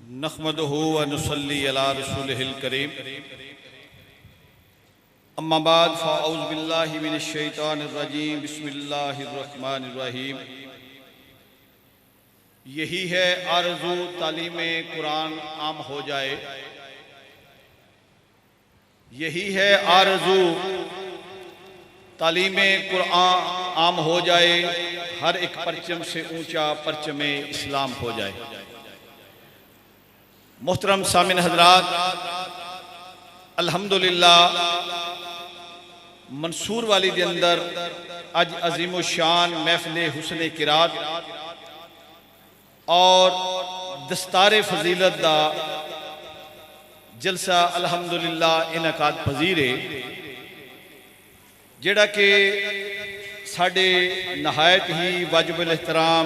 नहमदुहु व नुसल्ली अला रसूलिहिल करीम। अम्मा बाद फ़अऊज़ु बिल्लाहि मिनश शैतानिर रजीम। बिस्मिल्लाहिर रहमानिर रहीम। यही है आरज़ू तालीम कुरान आम हो जाए, यही है आरज़ू तालीम कुरान आम हो जाए, हर एक परचम से ऊंचा परचम इस्लाम हो जाए। मोहतरम सामिन हजरात, अल्हम्दुलिल्लाह मंसूर वाली के अंदर अज अजीम शान महफिल हुस्न किरात और दस्तारे फजीलत दा जलसा अल्हम्दुलिल्लाह इनकाद पजीर है, जेड़ा कि साडे नहायत ही वाजिबुल एहतराम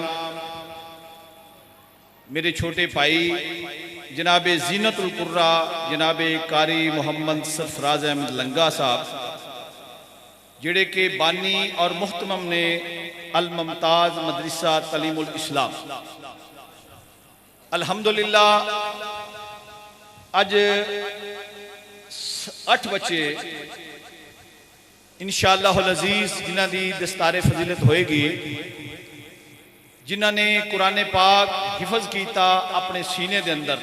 मेरे छोटे भाई जनाबे जीनतुल कुर्रा जनाबे कारी मोहम्मद सरफराज अहमद लंगा साहब, जेड़े के बानी और मुहतमम ने अल मुमताज मदरसा तलीमुल इस्लाम, अल्हम्दुलिल्लाह अज 8 बच्चे इंशाअल्लाहुल अजीज जिन्हां दी दस्तारे फजीलत होएगी, जिन्हां ने कुरान पाक हिफज किया अपने सीने दे अंदर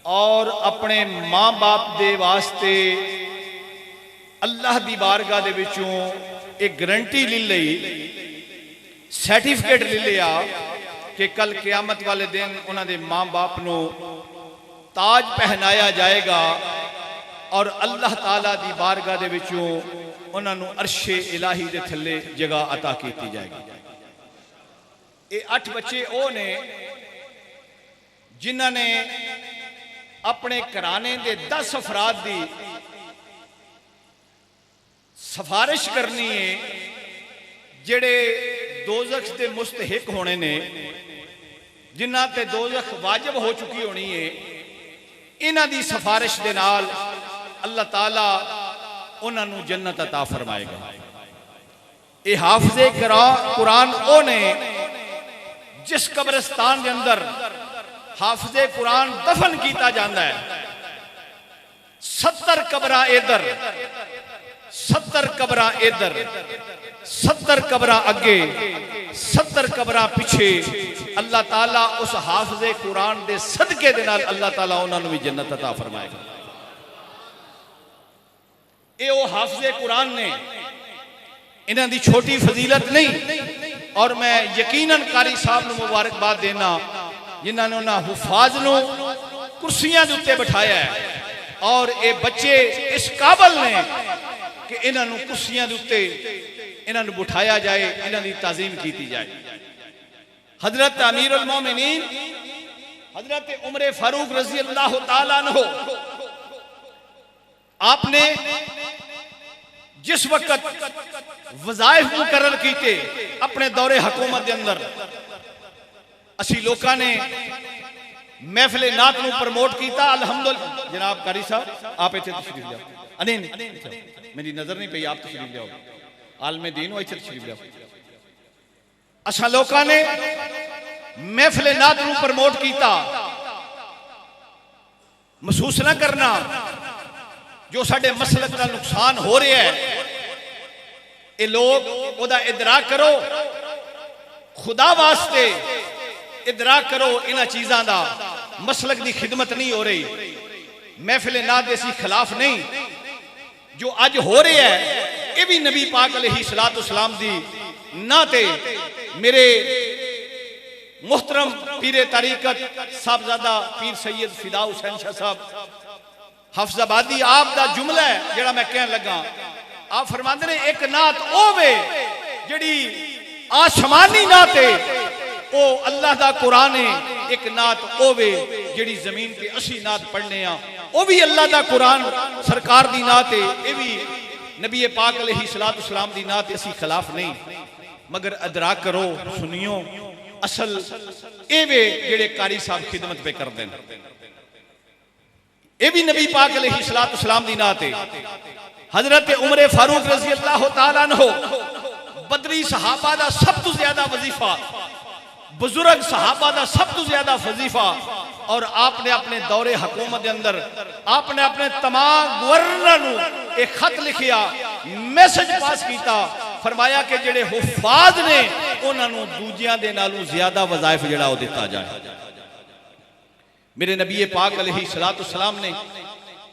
और अपने माँ बाप दे वास्ते अल्लाह दी बारगाह दे विचों एक गारंटी ले लई, सर्टिफिकेट ले लिया कि कल क़यामत वाले दिन उन्हां दे माँ बाप नू ताज पहनाया जाएगा और अल्लाह ताला दी बारगाह दे विचों उन्हां नू अर्शे इलाही दे थल्ले जगह अता की जाएगी। ये 8 बच्चे वो ने जिन्हां ने अपने घराने दे 10 अफराद की सिफारिश करनी है, जेड़े दोज़ख के मुस्तहिक होने ने, जिन्हां ते दोज़ख वाजिब हो चुकी होनी है। इन्हां दी सिफारिश दे नाल अल्लाह ताला उन्हां नू जन्नत अता फरमाएगा। ये हाफिज़े कुरान ओ ने जिस कब्रिस्तान के अंदर हाफिज़े कुरान दफन किया जाता है, 70 कब्रां इधर 70 कब्रां इधर 70 कब्रां अगे 70 कब्रां पिछे, अल्लाह ताला उस हाफिज़े कुरान के सदके दे नाल अल्लाह ताला उन्हां नू भी जन्नत अता फरमाएगा। ये वो हाफिज़े कुरान ने, इन्हां दी छोटी फजीलत नहीं। और मैं यकीनन कारी साहब नू मुबारकबाद देना जिन्होंने उन्होंने हुफाज नू कुर्सियां दे उत्ते बिठाया है और ये बच्चे इस काबल ने कि इन्हों कुर्सियां दे उत्ते इन्हों बिठाया जाए, इन्हों की ताजीम की जाए। हजरत अमीरुल मोमिनीन हजरत उमर फारूक रजी अल्लाह तआला अन्हु, आपने जिस वक्त वज़ाइफ मुकर्रर किए अपने दौरे हुकूमत के अंदर, असी लोगों ने महफिल नात नू प्रमोट किया। अल्हम्दुलिल्लाह जनाब कारी साहब आप इत्थे तशरीफ लियाओ, नहीं मेरी नजर नहीं पई, आप तशरीफ लियाओ, आलमे दीन हो इत्थे तशरीफ लियाओ। असा लोगों ने महफिल नात नू प्रमोट किया। महसूस ना करना जो साडे मसलक का नुकसान हो रहा है, ये लोग ओदा इदराक करो, खुदा वास्ते इदराक करो। इन्हां चीज़ां दा मसलक की खिदमत नहीं हो रही, महफिल नात दे असीं खिलाफ नहीं। जो अज हो रहा है ये भी नबी पाक अलैहिस्सलाम दी ना ते मेरे मुहतरम पीरे तरीकत साहबजादा पीर सैयद फिदा हुसैन शाह साहब हफ्जाबादी आप दा जुमला है जेड़ा मैं कहन लगा। आप फरमाते ने एक नात ओवे जड़ी आसमानी नात है, ओ अल्लाह दा कुरान है। एक नात ओवे जड़ी जमीन पे असी नात पढ़ने आ, ओ भी अल्लाह दा कुरान सरकार दी नात है। ये भी नबी पाक अलैहिस्सलाम दी नात, असी खिलाफ नहीं, मगर अदराक करो सुनियो असल ए वे जेड़े कारी साहब खिदमत पे करते हैं। ये भी नबी पाक अलैहिस्सलाम दी नात है। हजरत उमर फारूक रजी अल्लाह तआला अन्हु, बदरी सहाबा दा सब तो ज्यादा वजीफा, बुजुर्ग सहाबा दा सब तो ज्यादा वजीफा और आपने अपने दौरे हुकूमत के अंदर आपने अपने तमाम गवर्नर एक खत लिखिया, मैसेज पास किया, फरमाया कि जेड़े हुफाज ने उन्होंने दूजियां दे नालों ज्यादा वज़ाइफ जिहड़ा वो दिता जाए। मेरे नबी पाक अलैहि सलातो सलाम ने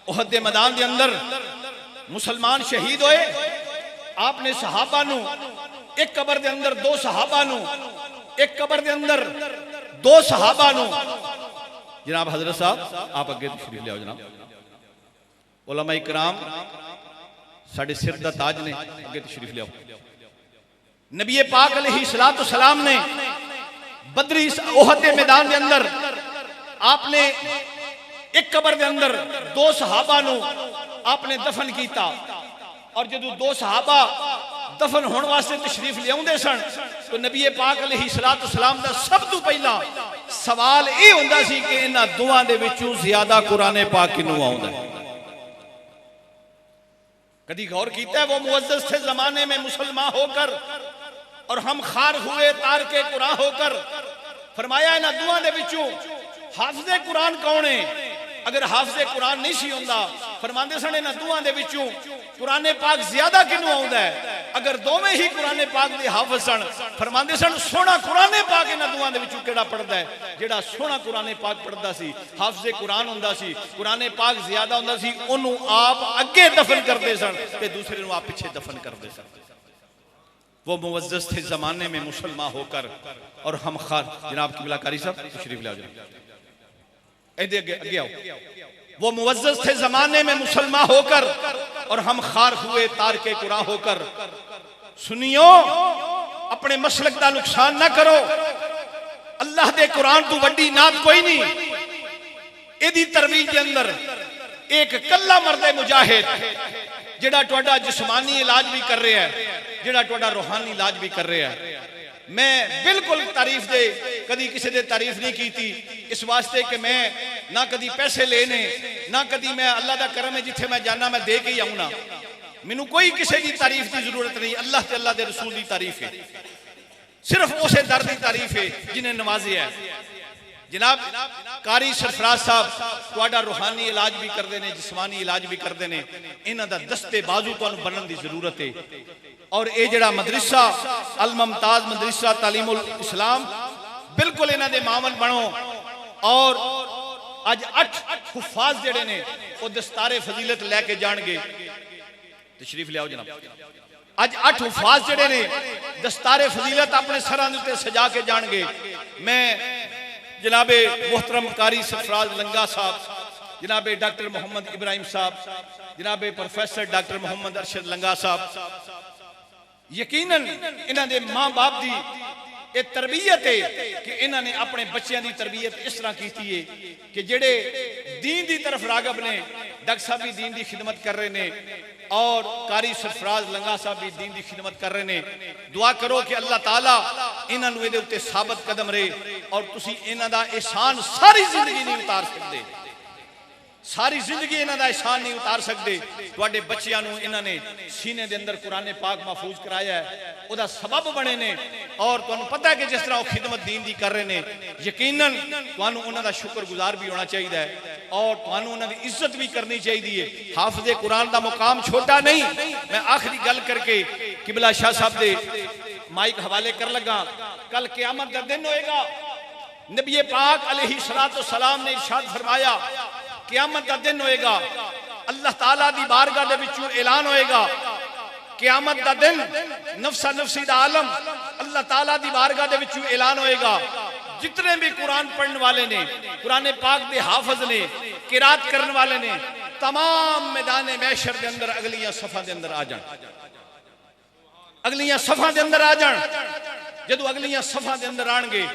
उहद के मैदान के अंदर मुसलमान शहीद होए, आपने सहाबा नू एक कबर के अंदर दो सहाबा नू एक कबर के अंदर दो सहाबा नू जनाब हजरत साहब आप अगे तशरीफ ले आओ। जनाब उलमा इकराम साडे सिर दा ताज ने, अगे तशरीफ ले आओ। नबी पाक अलैहि सलातो सलाम ने बदरी ओहद के मैदान के अंदर आपने एक कबर के अंदर दो सहाबा नू आपने दफन किया, और जदों दो सहाबा दफन होने वास्ते तशरीफ लियाउंदे सन तो नबी पाक अलैहि सलातो सलाम दा सब तो पहला सवाल यह हुंदा सी कि इन्हां दोवां दे विचों ज्यादा कुरान पाक किनू आउंदा है। कदी गौर किया है वो मुअज़्ज़ज़ थे जमाने में मुसलमान होकर और हम खार हुए तार के कुरान होकर, फरमाया इन्हां दोवां दे विचों हाफिज़े कुरान कौन है? अगर हाफिज़े कुरान नहीं सी हुंदा फरमांदे सन इन्हां दोवां दे विचों कुरान पाक ज्यादा किनू आउंदा है। अगर दोवें ही कुरान पाक दे हाफिज़ सन फरमांदे सन सोना कुरान पाक इन्हां दोवां दे विचों किहड़ा पढ़दा है? जिहड़ा सोना कुरान पाक पढ़दा सी, हाफिज़े कुरान हुंदा सी, कुरान पाक ज्यादा हुंदा सी, ओनू आप अगे दफन करदे सन ते दूसरे नू आप पीछे दफन करदे सन। वो मुअज़्ज़ज़ थे जमाने में मुसलमान होकर और हम खार जनाब किबला कारी साहब तशरीफ ले आओ। अगे आओ। वो मुअज़्ज़ज़ थे जमाने में मुसलमान होकर और हम खार हुए तार के कुरान होकर। सुनियो, अपने मसलक का नुकसान ना करो। अल्लाह दे कुरान तो वड्डी नात कोई नहीं। इहदी तरवीज के अंदर एक कल्ला मर्दे मुजाहिद जिहड़ा तुहाडा जिस्मानी इलाज भी कर रहा है, जिहड़ा तुहाडा रूहानी इलाज भी कर रहा है। मैं बिल्कुल तारीफ दे कदी किसी दे तारीफ नहीं की थी, इस वास्ते कि मैं ना कदी पैसे लेने ना कदी मैं अल्लाह दा करम है जिथे मैं जाना मैं दे के ही आऊँ ना। मैनू कोई किसी की तारीफ की जरूरत नहीं। अल्लाह ते अल्लाह दे रसूल की तारीफ है, सिर्फ उसे दर की तारीफ है जिन्हें नवाजिया है। जनाब कारी सरफराज साहब तुहाडा रूहानी इलाज भी करते हैं, जिस्मानी इलाज भी करते हैं। इन्हां दा दस्ते बाजू तुहानू बनने की जरूरत है। और ये जड़ा मदरसा अल मुमताज मदरसा तालीमुल इस्लाम बिल्कुल इन्हां दे मामल बनो। और अज 8 हुफाज जड़े ने वो दस्तारे फजीलत लैके जाणगे। तशरीफ ले आओ जनाब। अज 8 हुफाज जड़े ने दस्तारे फजीलत अपने सरां दे उत्ते सजा के जाणगे। मैं जनाबे मोहतरम कारी सरफराज लंगा साहब, जनाबे डॉक्टर मोहम्मद इब्राहिम साहब, जनाबे प्रोफेसर डॉक्टर मोहम्मद अरशद लंगा साहब, यकीनन इन्हां दे मां बाप दी ये तरबियत है कि इन्होंने अपने बच्चों की तरबियत इस तरह की है कि जेड़े दीन की तरफ रागब ने, डॉक्टर साहब भी दीन की खिदमत कर रहे हैं और कारी सरफराज लंगा साहब भी दीन की खिदमत कर रहे हैं। दुआ करो कि अल्लाह ताला इन्होंने ये उत्ते साबित कदम रहे और तुसी इन्हां दा एहसान सारी जिंदगी नहीं उतार सकते, सारी जिंदगी इन्हां दा एहसान नहीं उतार सकते। तुहाडे बच्चियां नूं इन्हां ने सीने दे अंदर कुरान पाक महफूज कराया है, उहदा सबब बने ने। और तुहानूं पता है कि जिस तरह वो खिदमत दीन दी कर रहे हैं, यकीनन तुहानूं उन्हां दा शुक्रगुजार भी होना चाहिए और तुहानूं उन्हां दी इज्जत भी करनी चाहिए। हाफिज़े कुरान दा मुकाम छोटा नहीं। मैं आखिरी गल करके किबला शाह साहब दे माइक हवाले कर लगा। कल क़यामत दा दिन होएगा। नबी पाक अलैहि सलातो सलाम ने इरशाद फरमाया क़यामत का दिन होएगा, अल्लाह ताला दी बारगाह दे विचों ऐलान होएगा। क़यामत का दिन नफसा नफसी दा आलम अल्लाह ताला दी बारगाह दे विचों ऐलान होएगा। जितने भी कुरान पढ़ने वाले ने, कुरान पाक दे हाफिज ने, किरात करने वाले ने, तमाम मैदान महशर के अंदर अगलियां सफा के अंदर आ जान, अगलियां सफा के अंदर आ जान। जदों अगलियां सफा के अंदर आएंगे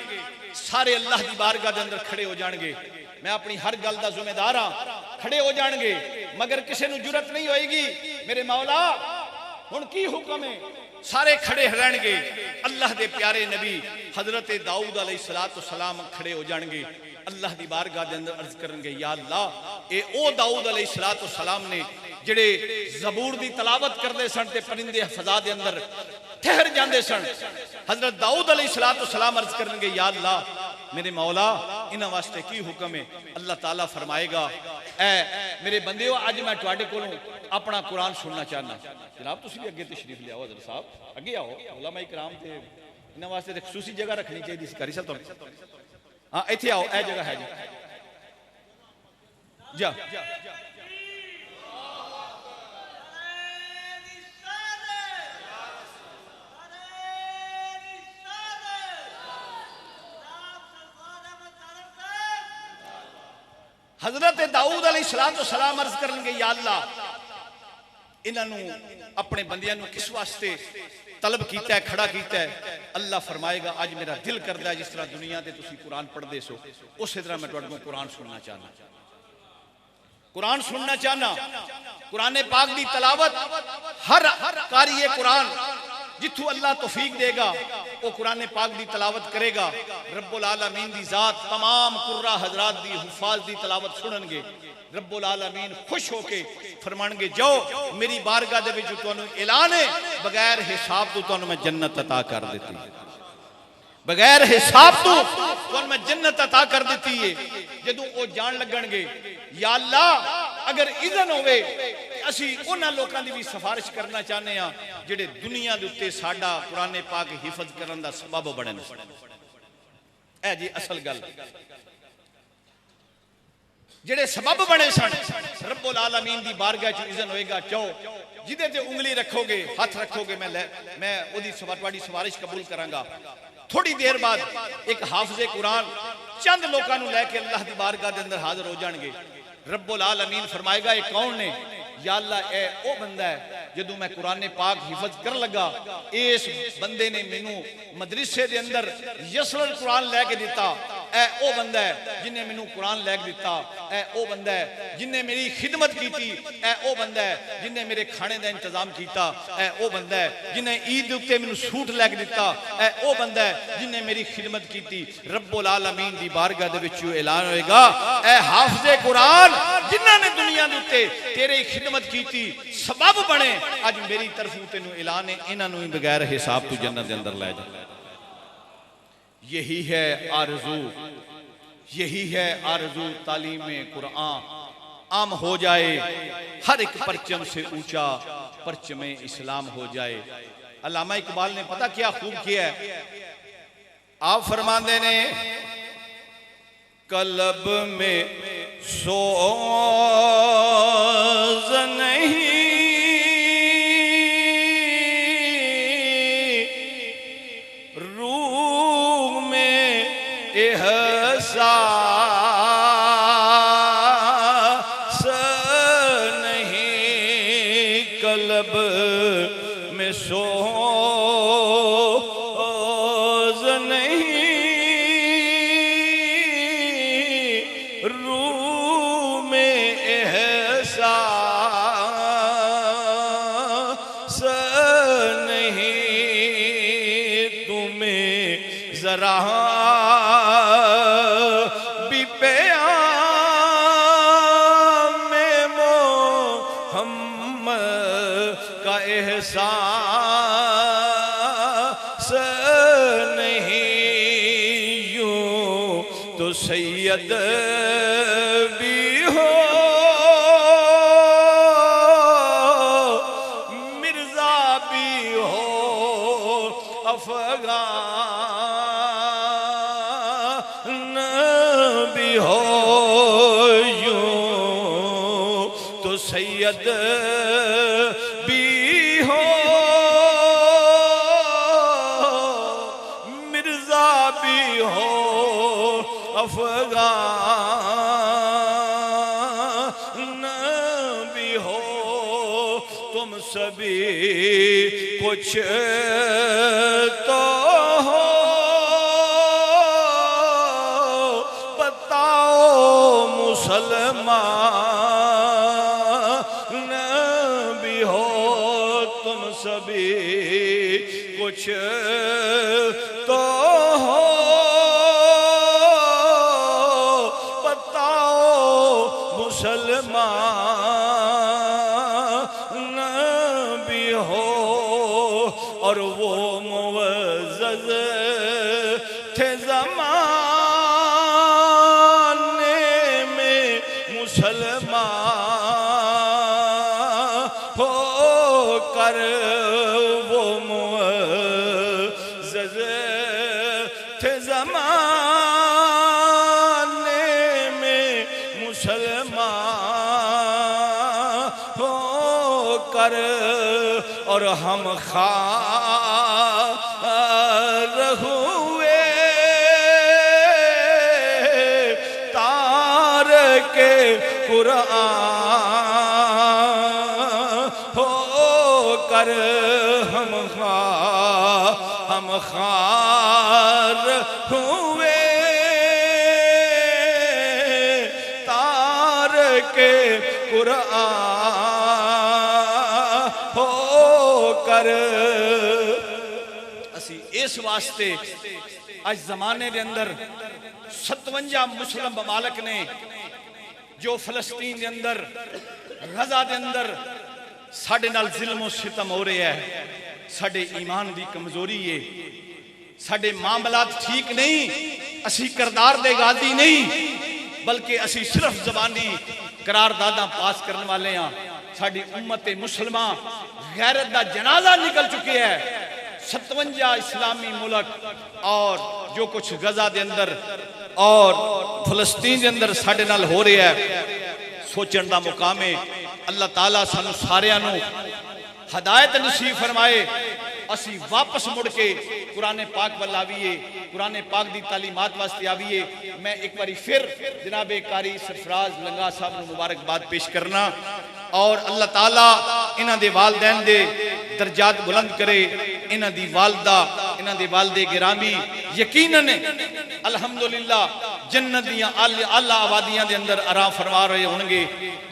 सारे अल्लाह की बारगाह के अंदर खड़े हो जाएंगे। मैं अपनी हर गल का जिम्मेदार हाँ, खड़े हो जाएंगे मगर किसी को जरूरत नहीं होएगी मेरे मौला हुण की हुक्म है, सारे खड़े रहणगे। अल्लाह के प्यारे नबी हजरत दाऊद अलैहिस्सलाम खड़े हो जाएंगे, अल्लाह की बारगाह के अंदर अर्ज करेंगे या अल्लाह ये ओ दाऊद अलैहिस्सलाम ने जिहड़े ज़बूर की तलावत करते सन ते परिंदे फजा के अंदर ठहर जाते सन। हजरत दाऊद अलैहिस्सलाम अर्ज करेंगे या अल्लाह मेरे मौला इन्हां वास्ते की हुक्म है? अल्लाह ताला फरमाएगा, ऐ मेरे बंदेओ, अज मैं तुहाडे कोलों अपना कुरान सुनना चाहना। जनाब तुसीं भी अगे तशरीफ लियाओ, हज़रत साहब अगे आओ। उलमा इकराम ते इन्हां वास्ते खसूसी जगह रखनी चाहिए सी। कारी साहब हाँ इत्थे आओ, ए जगह है जी जा। हजरत दाऊद अलैहिस्सलाम अर्ज करनगे, या अल्लाह इन्हों अपने बंदियां नूं किस वास्ते तलब किया है, खड़ा किया है? अल्लाह फरमाएगा, अज मेरा दिल करता है जिस तरह दुनिया के तुसीं कुरान पढ़ते सो उस तरह मैं तुहाडे कोल कुरान सुनना चाहना। कुरान सुनना चाहना, कुरान पाक की तलावत हर कारी कुरान जिथू अल्लाह तौफीक देगा वो कुरान पाक की तलावत करेगा। रब्बुल आलमीन दी जात तमाम कुर्रा हजरात दी हुफाज दी तलावत सुननगे। रब्बुल आलमीन खुश होके फरमानगे, जाओ मेरी बारगाह दे विच तुहानू ऐलान है, बगैर हिसाब तो तुहानू मैं जन्नत अता कर देती, बगैर हिसाब तो तुहानू मैं जन्नत अता कर देती है। जदों वो जान लगणगे, या अल्लाह अगर इज़न होवे असी उन्हां लोकां दी भी सिफारिश करना चाहते हैं जिहड़े दुनिया दे उत्ते साडा कुरान पाक हिफज करन दा सबब बने। ऐ जी असल गल, जिहड़े सबब बने सन रब्बुल आलमीन दी बारगाह च इज़न होएगा, जाओ जिदे ते उंगली रखोगे, हाथ रखोगे, मैं ओदी तुहाडी सिफारिश कबूल करांगा। थोड़ी देर बाद एक हाफिज़े कुरान चंद लोगों को लैके अल्लाह की बारगाह के अंदर हाजिर हो जाएंगे। रब्बुल आलमीन फरमाएगा, ये कौन ने? या अल्लाह ए ओ बंदा है जदों मैं कुरान पाक हिफज कर लगा, इस बंदे ने मैनू मदरसे के अंदर यसरल कुरान लैके दिता। ए ओ बंदा है जिन्हें मैनू कुरान लैके दिता। ए ओ बंदा है जिन्हें मेरी खिदमत की। ए ओ बंदा है जिन्हें मेरे खाने का इंतजाम किया। ए ओ बंदा है जिन्हें ईद के उत्ते मैनू सूट लैके दिता। ए ओ बंदा है जिन्हें मेरी खिदमत की। रब्बुल आलमीन की बारगाह दे विच ऐलान होएगा, ए हाफिज़े कुरान जिन्हां ने दुनिया के उत्ते तेरी खिदमत की, सबब बने, अज मेरी तरफों तेनू ऐलान है, इन्हां ही बगैर हिसाब तू जन्नत के अंदर लै जा। यही है आरज़ू, यही है आरज़ू, तालीम कुरान आम हो जाए, हर एक परचम से ऊंचा परचम इस्लाम हो जाए। अल्लामा इकबाल ने पता क्या खूब किया है, आप फरमाते ने, कलब में सोज नहीं, रूह में एहसास नहीं, कलब में सोज नहीं, रूह में एहसास नहीं, तुम्हें जरा भी प्याम में मोहम्मद का एहसास नहीं, यूं तो सैयद भी हो, मिर्जा भी हो, अफगान भी हो, यूं तो सैयद भी हो, मिर्जा भी हो, अफगान भी हो, तुम सभी कुछ तो हो, बताओ मुसलमान भी हो, तुम सभी कुछ तो हो, बताओ मुसलमान भी हो। और वो मुअज़्ज़ज़ थे ज़माने मुसलमान हो कर वो मुअज़्ज़ज़ थे ज़माने में, मुसलमान हो कर और हम खार हुए तार के कुरान हो कर, हम खार हुए तार के कुरान हो कर। असी इस वास्ते आज जमाने के अंदर 57 मुस्लिम ममालक ने जो फलस्तीन के अंदर गजा के अंदर साडे नाल ज़ुल्म सितम हो रहा है, साडे ईमान की कमजोरी है, साडे मामलात ठीक नहीं, असी करदार दे गादी नहीं, बल्कि असी सिर्फ जबानी करारदादा पास करने वाले हाँ। साडी उम्मत मुसलमा गैरत का जनाजा निकल चुके है। 57 इस्लामी मुल्क और जो कुछ गजा के अंदर और फलस्तीन के अंदर साडे नाल हो रहा है, सोचने का मुकाम है। अल्लाह ताला सानू सारियां नू हदायत नसीब फरमाए, असी वापस मुड़ के कुरान पाक वाल आवीए, कुरान पाक की तालीमात वास्ते आवीए। मैं एक बारी फिर जनाबे कारी सरफराज लंगा साहब को मुबारकबाद पेश करना और अल्लाह ताला इन्हां दे वालदैन दे दर्जात बुलंद करे, इन्हां दी वालदा, इन्हां दे वालदे गिरामी यकीनन अल्हम्दुलिल्लाह जन्नत दियां आला आबादियां दे अंदर आराम फरमा रहे होंगे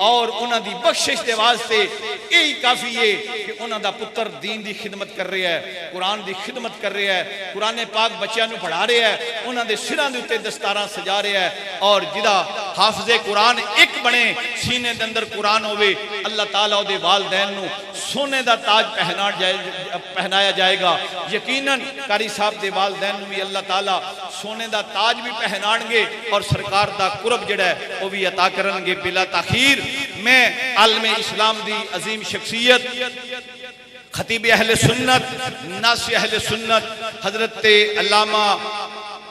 और उन्हां दी बख्शिश दे वास्ते यही काफ़ी है कि उन्हां दा पुत्र दीन दी खिदमत कर रहा है, कुरान दी खिदमत कर रहा है, कुरान पाक बच्चों को पढ़ा रहा है, उन्हां दे सिरां दे उत्ते दस्तारां सजा रहा है और जिदा हाफिज़े कुरान एक बने, सीने दे अंदर कुरान होवे, अल्लाह ताला उहदे वालदैन नू सोने दा ताज पहनाया जाएगा। यकीनन कारी साहब दे वालदैन नू भी अल्लाह ताला सोने दा ताज भी पहनाणगे और सरकार दा कुरब जिहड़ा है वह भी अता करनगे बिला ताखीर। मैं आलमे इस्लाम दी अजीम शख्सियत खतीब अहले सुन्नत, नासी अहले सुन्नत हजरत अल्लामा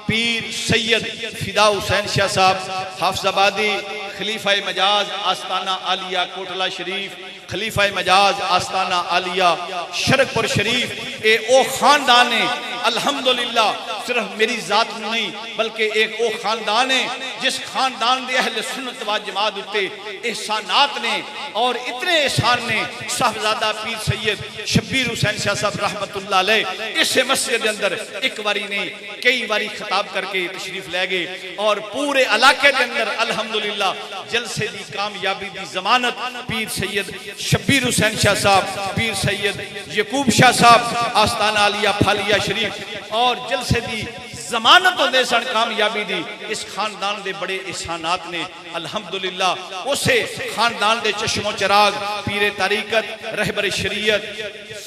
पीर सैयद फिदा हुसैन शाह साहब हाफिजाबादी, खलीफा मजाज आस्ताना आलिया कोटला शरीफ, खलीफा मजाज आस्ताना आलिया शरकपुर शरीफ, ए ओ खानदान है अल्हम्दुलिल्लाह, सिर्फ मेरी जात नहीं बल्कि एक ओ खानदान है जिस खानदान दे अहले सुन्नत व जमात उत्ते एहसानात ने और इतने एहसान ने। साहबजादा पीर सैयद शब्बीर हुसैन शाह साहब रहमतुल्लाह अलैह इस मस्जिद के अंदर एक बारी नहीं कई बारी खिताब करके तशरीफ ले गए और पूरे इलाके के अंदर अल्हम्दुलिल्लाह जलसे की कामयाबी की जमानत पीर सैयद शब्बीर हुसैन शाह साहब, पीर सैयद यकूब शाह साहब आस्ताना आलिया फालिया शरीफ और जलसे की जमानत होंदे सन कामयाबी दी। इस खानदान दे बड़े एहसानात ने अल्हम्दुलिल्लाह, उसे खानदान दे चश्मो चराग पीरे तारीकत रहबर शरीयत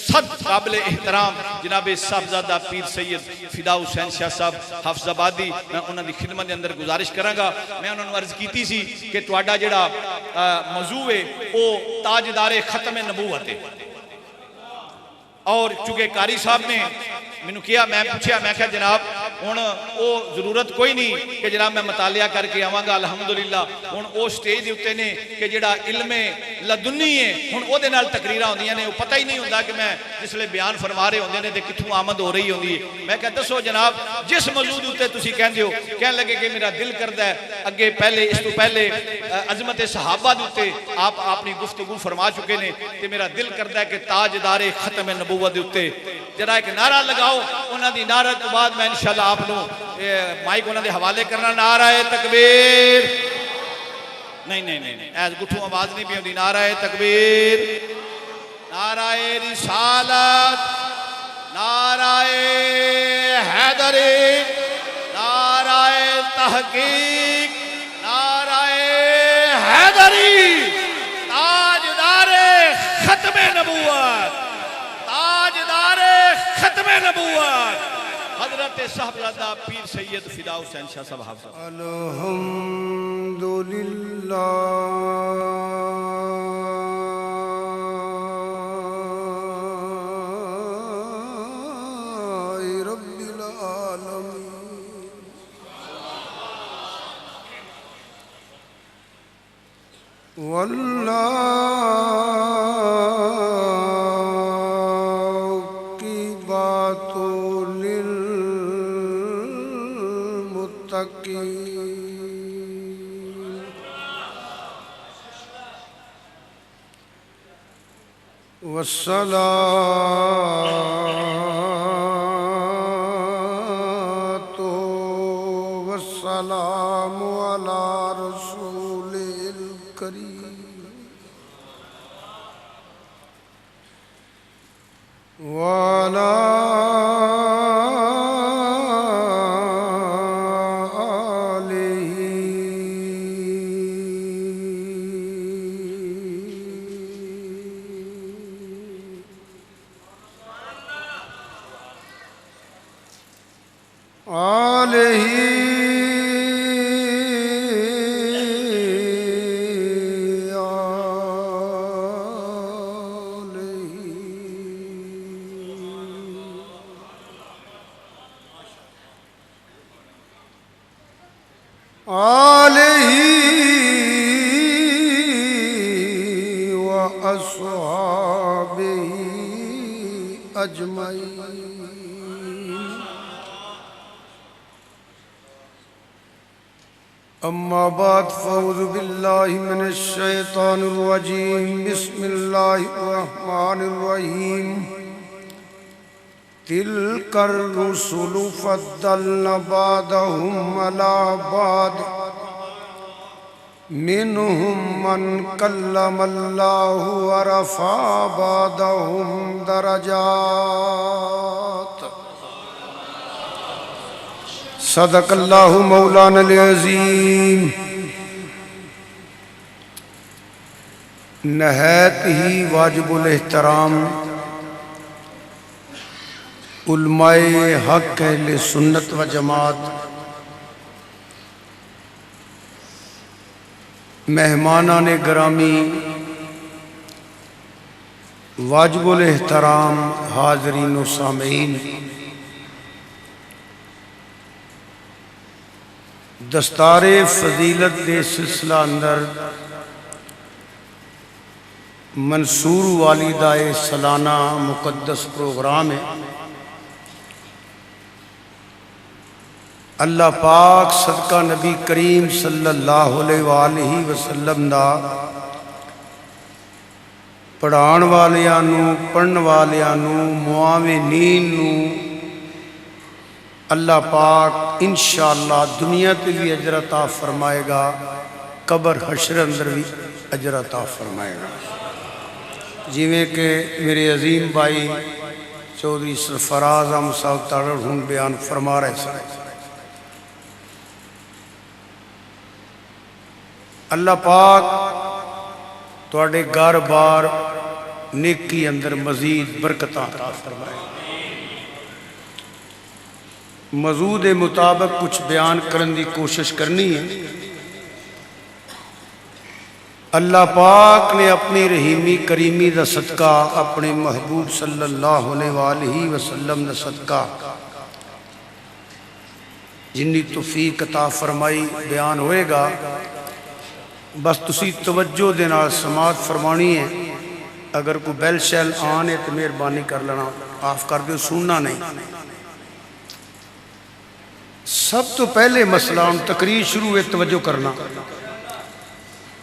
सद काबिल एहतराम जनाबे साहबजादा पीर सैयद फिदा हुसैन शाह साहब हाफिजाबादी, मैं उन्हां दी खिदमत के अंदर गुजारिश करांगा। मैं उन्होंने अर्ज की सी कि तुहाडा जिहड़ा मौजू है वो ताजदारे खत्म नबूवत है और चूंकि कारी साहब ने मैनू किया, मैं पूछा, मैं क्या जनाब हुण वो जरूरत कोई नहीं कि जनाब मैं मुतालिया करके आवांगा, अल्हम्दुलिल्लाह हुण वो स्टेज उत्ते ने कि जिहड़ा इल्मे लदुनी है हुण ओहदे नाल तकरीरां होंदियां ने, वो पता ही नहीं होंदा कि मैं जिसले बयान फरमा रहे होंदे ने ते कित्थों आमद हो रही होंदी है। मैं क्या दसो जनाब जिस मौजूद उत्ते तुसीं कहंदे हो, कहण लगे कि मेरा दिल करदा है अगे पहले इस तो पहले अजमत सहाबा दे उत्ते आप अपनी गुफ्तगू फरमा चुके ने ते मेरा दिल करदा है कि ताजदारे खत्म नबूवत दे उत्ते जरा एक नारा लगाओ। उन्हां दी नारा तो बाद मैं इंशाअल्लाह आप नूं माइक उन्हां दे हवाले करना। नाराए तकबीर, नहीं नहीं नहीं ऐस गुठू आवाज नहीं पी आती। नाराए तकबीर, नाराए रिसालत, नाराए हैदरी, नाराए तहकीक, नाराए हैदरी, ताजदारे खत्मे नबूवत, ताजदारे खत्मे नबूवत हजरत साहबजादा पीर सैयद फिदा हुसैन शाह साहब। अल्हम्दुलिल्लाह। वल्लाहु की बातों लिल मुत्तकीन। वस्सलातु वस्सलामु अला रसूलिल करीम वाला अम्मा बाद फ़अऊज़ु बिल्लाहि मिनश शैतानिर रजीम बिस्मिल्लाहिर रहमानिर रहीम तिलकर रुसुलु फ़द्दलना बादहुम अला बाद मिनहुम मन कल्लमल्लाहु व रफ़ा बादहुम दरजात। सदक़ल्लाहु मौलानल अज़ीम। नहायत ही वाजिबुल एहतराम उलमाए हक़ अहले सुन्नत व जमात, मेहमानान गिरामी, वाजिबुल एहतराम हाज़रीन व सामीन, दस्तारे फजीलत के सिलसिला अंदर मंसूर वालिदाए सालाना मुकद्दस प्रोग्राम है। अल्लाह पाक सदका नबी करीम सल्लल्लाहु अलैहि वसल्लम दा पढ़ाण वालियां नूं, पढ़न वालियां नूं, मुआविनीन नूं अल्लाह पाक इंशाअल्लाह दुनिया ते भी अजर अता फरमाएगा, कबर हशर अंदर भी अजर अता फरमाएगा। जिमें कि मेरे अजीम भाई चौधरी सरफराज अहमद साहब ताड़ड़ हुण बयान फरमा रहे थे। अल्लाह पाक तुहाडे घर बार नेकी अंदर मजीद बरकत अता फरमाए। मौजू के मुताबिक कुछ बयान करने की कोशिश करनी है। अल्लाह पाक ने अपनी रहीमी करीमी का सदका, अपने महबूब सल्लल्लाहु अलैहि वसल्लम का सदका जिन्नी तौफीक अता फरमाई बयान होएगा। बस तुसी तवज्जो दे नाल समात फरमानी है। अगर कोई बैल शैल आन है तो मेहरबानी कर लेना, माफ कर दो, सुनना नहीं। सब तो पहले मसला हम तकरीर शुरू है, तवज्जो करना।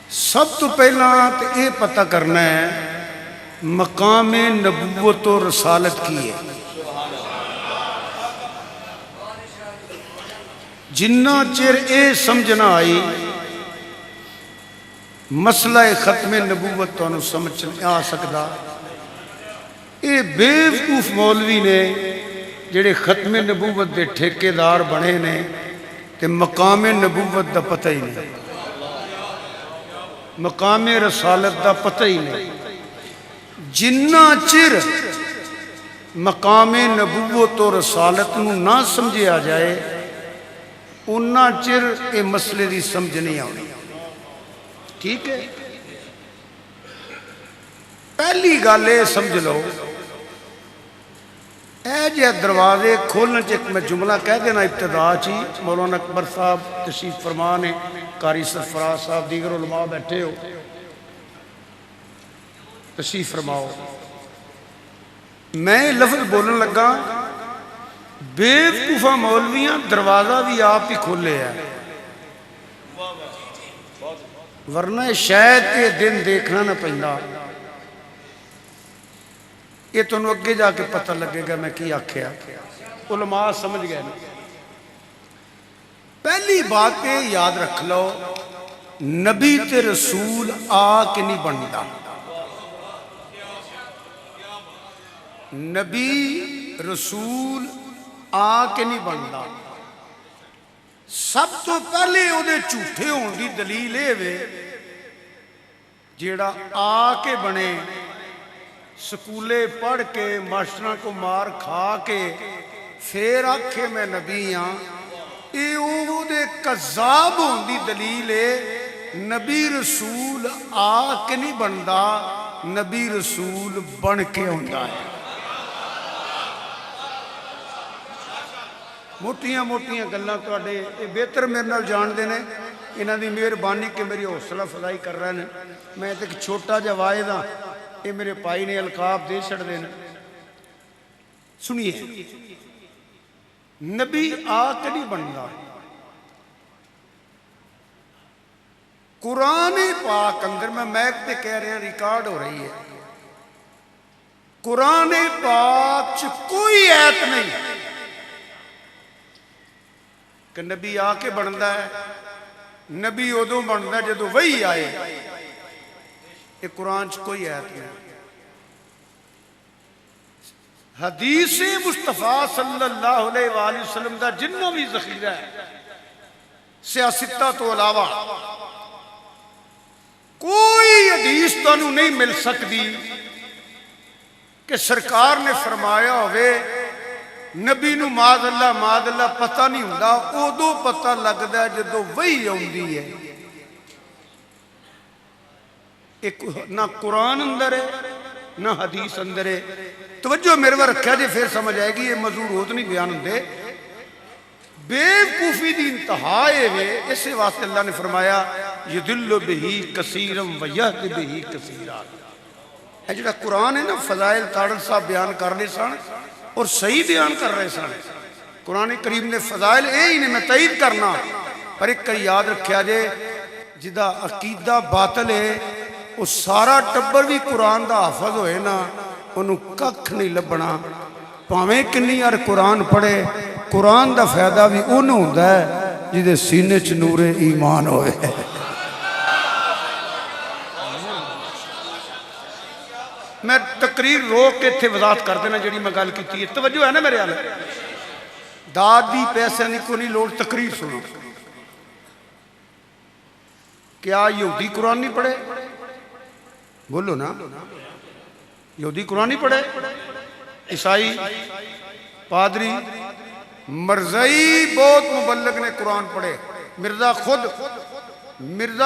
सब तो पहला तो ये पता करना है मकाम नबूवत और रसालत की है। जिन्ना चिर ये समझना आई मसला खत्म नबूवत तो समझ नहीं आ सकता। ये बेवकूफ मौलवी ने जेड़े खत्म नबूवत के ठेकेदार बने ने ते मकाम नबूवत का पता ही नहीं, मकाम रसालत का पता ही नहीं। जिन्ना चिर मकाम नबूवत और रसालत नूं ना समझिया जाए उन्ना चिर ये मसले की समझ नहीं आनी। ठीक है, पहली गल ये समझ लो, जे दरवाजे खोलने च एक मैं जुमला कह देना इब्तदा ची। मौलाना अकबर साहब तशरीफ फरमा ने, कारी सरफराज साहब, दीगर उलमा बैठे हो। तशरीफ फरमाओ। मैं लफ्ज बोलन लगा, बेवकूफा मौलवियां दरवाजा भी आप ही खोले है, वरना शायद ये दिन देखना ना पैंदा। ये तुहानू अगे जाके पता लगेगा मैं की आख्या। उलमा समझ गए ना। पहली बात ये याद रख लो, नबी ते रसूल आके नहीं बनता। नबी रसूल आके नहीं बनता। सब तो पहले उहदे झूठे होने की दलील ये वे, जेड़ा आके बने स्कूले पढ़ के मास्टरों को मार खा के फिर आखे मैं नबी हाँ, ये उहदे कज़ाब होने की दलील है। नबी रसूल आके नहीं बनता, नबी रसूल बन के होता है। मोटिया मोटिया गल्लां तुहाडे ये बेहतर मेरे नाल जानते हैं। इन्हां दी मेहरबानी कि मेरी हौसला अफजाई कर रहे हैं। मैं तो एक छोटा जिहा वायद हाँ, ये मेरे भाई ने अलकाब दे छड़ते हैं। सुनिए, नबी आके नहीं बनता। कुरान पाक अंदर मैं महक ते कह रहा, रिकॉर्ड हो रही है, कुरान पाक च कोई ऐत नहीं कि नबी आके बनता है। नबी उदों बनता है जदों वही आए। ये कुरान च कोई ऐत नहीं। हदीस मुस्तफा सल्लल्लाहु अलैहि वसल्लम का जिन्ना भी जखीरा है सियासता तो अलावा कोई हदीस तुहानू नहीं मिल सकती कि सरकार ने फरमाया होवे नबी नू मादअल्लाह पता नहीं हुंदा, उदों पता लगता है जदों वही आउंदी है। एक ना कुरान अंदर है ना हदीस अंदर है। तवज्जो मेरे वाल रखा जे फिर समझ आएगी। ये मजूर होत नहीं बयान होंदे। बेवकूफी की इंतहा वे, इस वास्ते अल्लाह ने फरमाया युदिल्लु बिही कसीरम व यहदी बिही कसीरा। ये जिहड़ा कुरान है ना, फजाइल ताड़ल साहब बयान कर रहे सन और सही बयान कर रहे सन। कुरान करीम ने फजाइल यही ने, मैं तईद करना, पर एक याद रखा जे जिदा अकीदा बातल है वो सारा टब्बर भी कुरान का हाफज होए ना, उन्होंने कख नहीं लभना। भावें किन्नी यार कुरान पढ़े, कुरान का फायदा भी उन्होंने होता है जिदे सीने च नूरे ईमान होए। मैं तकरीर रोक के इत्थे वजाहत कर देना जी मैं गल की। तवज्जो है ना मेरे हाल। दाद दी पैसे की कोई नहीं लोड़, तकरीर सुनो। क्या यहूदी कुरान नहीं पढ़े? बोलो ना, यहूदी कुरान नहीं पढ़े? ईसाई, पादरी, मरज़ई बहुत मुबल्लग ने कुरान पढ़े। मिर्जा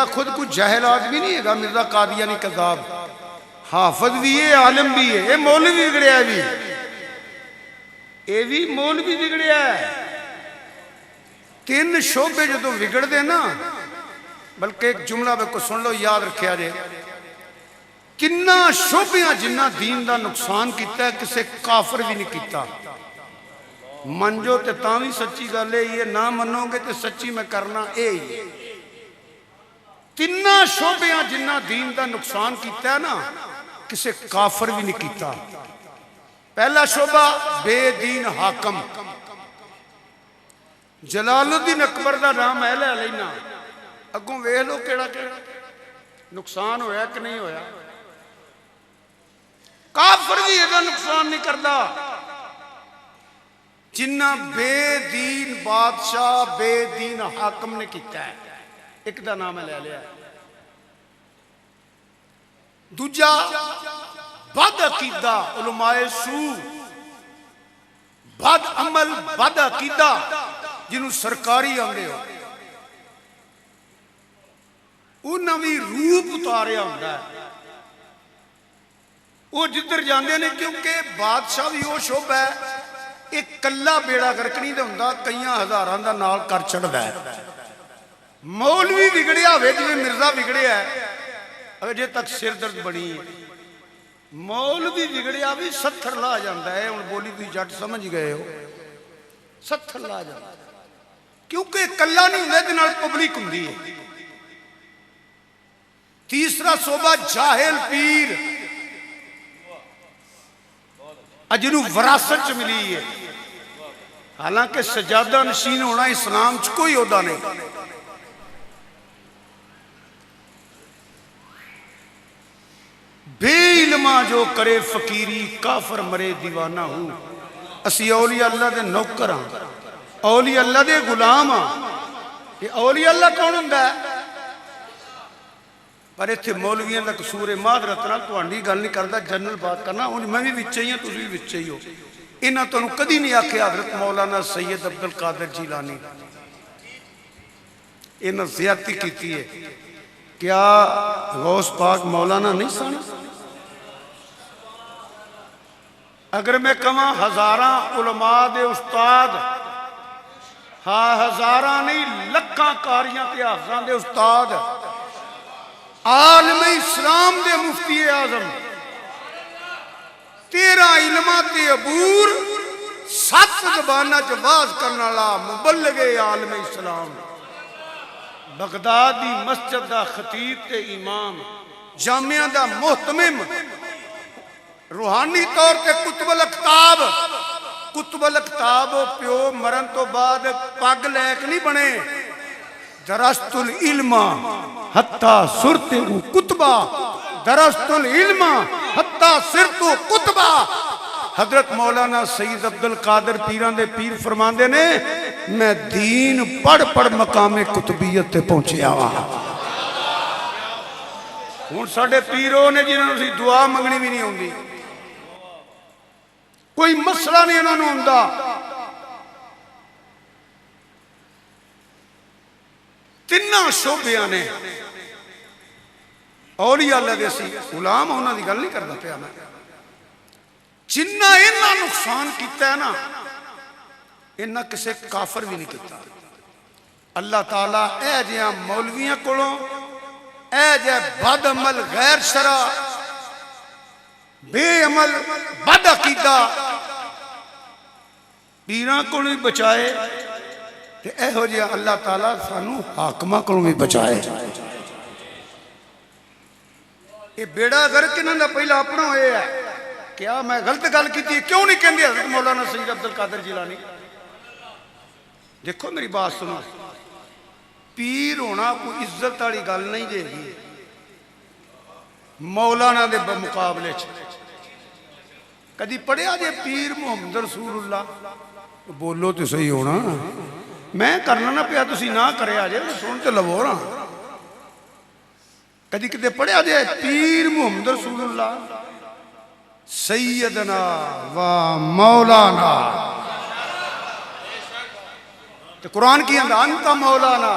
खुद कुछ जाहिल आदमी नहीं है। मिर्जा कादियानी कज़ाब हाफज भी है, आलम भी है। ये मौलवी बिगड़िया भी, ये भी मौलवी बिगड़िया है। तीन शोबे जो बिगड़ते ना, बल्कि एक जुमला मेरे को सुन लो, याद रखा जे, किन्ना शोबियां जिन्ना दीन का नुकसान किया किसी काफर भी नहीं किया। मनजो तो तां भी सच्ची गल है, ना मनोगे तो सच्ची मैं करना यही। तिना शोबियां जिन्ना दीन का नुकसान किया ना, किसी काफर भी नहीं किया। पहला शोबा बेदीन हाकम। जलालुद्दीन अकबर का नाम है ले लेना, अगों वेख लो केड़ा नुकसान होया कि नहीं होया। काफर भी इसका नुकसान नहीं करता जिन्ना बेदीन बादशाह बेदीन हाकम ने किया है। एक का नाम है ले लिया। दूजा बद अकीदा उलमाए सू, बद अमल बद अकीदा जिन्हों सरकारी आंदे हो, उन्हें भी रूप उतारिया होंदा है। वो जिधर जाते हैं, क्योंकि बादशाह भी वो शुभ है, एक कला बेड़ा गर्क नहीं होंदा, कई हजारों का नाल कर चढ़ता है। मौलवी बिगड़िया हो जिवें मिर्जा बिगड़िया है, अजे तक सिर दर्द बनी है। मौलवी बिगड़िया भी 70 ला जाता है। हुण बोली तुसीं जट समझ गए हो, 70 ला जाता, क्योंकि कला नहीं हुंदा, इहदे नाल पब्लिक हुंदी है। तीसरा सोबा जाहिल पीर, जिन्हों विरासत च मिली है। हालांकि सजादा नशीन होना इस्लाम च कोई ओहदा नहीं। बेइल्मा जो करे फकीरी, काफर मरे दीवाना हूं। असी औलिया अल्लाह दे नौकर हां, औलिया अल्लाह दे गुलाम हां। ये औलिया अल्लाह कौन हुंदा है? पर इत्थे मौलवियां दा कसूर है। मादरत नाल तुहाडी गल नहीं करदा, जनरल बात करना। हुण मैं भी विच ही हां, तुसीं भी विच ही हो। इन्हां तुहानूं कदी नहीं आखिया हजरत मौलाना सैयद अब्दुल कादिर जिलानी इन्हां ज़्यादती कीती है। क्या गौस पाक मौलाना नहीं सन? अगर मैं कहां हजारा उलमा दे उस्ताद, हाँ हजारा नहीं लखां कारियां ते हाफिज़ां दे उस्ताद, आलम इस्लाम दे मुफ्ती आजम, 13 इल्मां ते अबूर, 7 ज़बानां च वाज करने वाला मुबल्लिगे आलम इस्लाम, बगदाद दी मस्जिद दा खतीब ते इमाम, जामिया दा मोहतमिम, रूहानी तौर पे कुतुबुल अख्ताब। कुतुबुल अख्ताब प्यो मरन तो बाद पग लैक नहीं बने। दरस्तुल इल्मा हत्ता सुरते कुतबा, दरस्तुल इल्मा हत्ता सिरतु कुतबा। हजरत मौलाना सईद अब्दुल कादिर पीरां दे पीर फरमांदे ने, मैं दीन पढ़ पढ़ मकामे कुतुबियत ते पहुंचिया वा। हुण साडे पीरों ने जिन्हां नूं दुआ मंगनी भी नहीं आउंदी, कोई मसला नहीं इन्हां नूं हुंदा। तिन्ना शोभिया ने औलिया अल्लाह दे सी गुलाम, उन्हां दी गल नहीं करदा पिया मैं। जिन्ना इन्हां नुकसान किया है ना, इन्हां किसी काफर भी नहीं किया। अल्लाह ताला ऐ जिहा मौलवियां कोलों, ऐ जिहा बद अमल गैर शरा बेअमल बद अकीदा पीरां को भी बचाए, इहो जिहा अल्लाह ताला सानू हाकमां को भी बचाए। ये बेड़ा गर्क इन्हां दा पहला अपना होया है। क्या मैं गलत गल की? क्यों नहीं कहते हजरत मौलाना सईद अब्दुल कादिर जिलानी? देखो मेरी बात सुनो, पीर होना कोई इज्जत वाली गल नहीं जेगी। मौलाना दे मुकाबले कदी पढ़िया जे पीर मुहम्मद रसूलुल्लाह? बोलो तो सही होना, मैं करना ना पिया, तुसी ना करे जे सुन तो लवो ना। कदी किते पढ़िया जे पीर मुहम्मद रसूलुल्लाह सैयदना व मौलाना? तो कुरान की अंत मौलाना।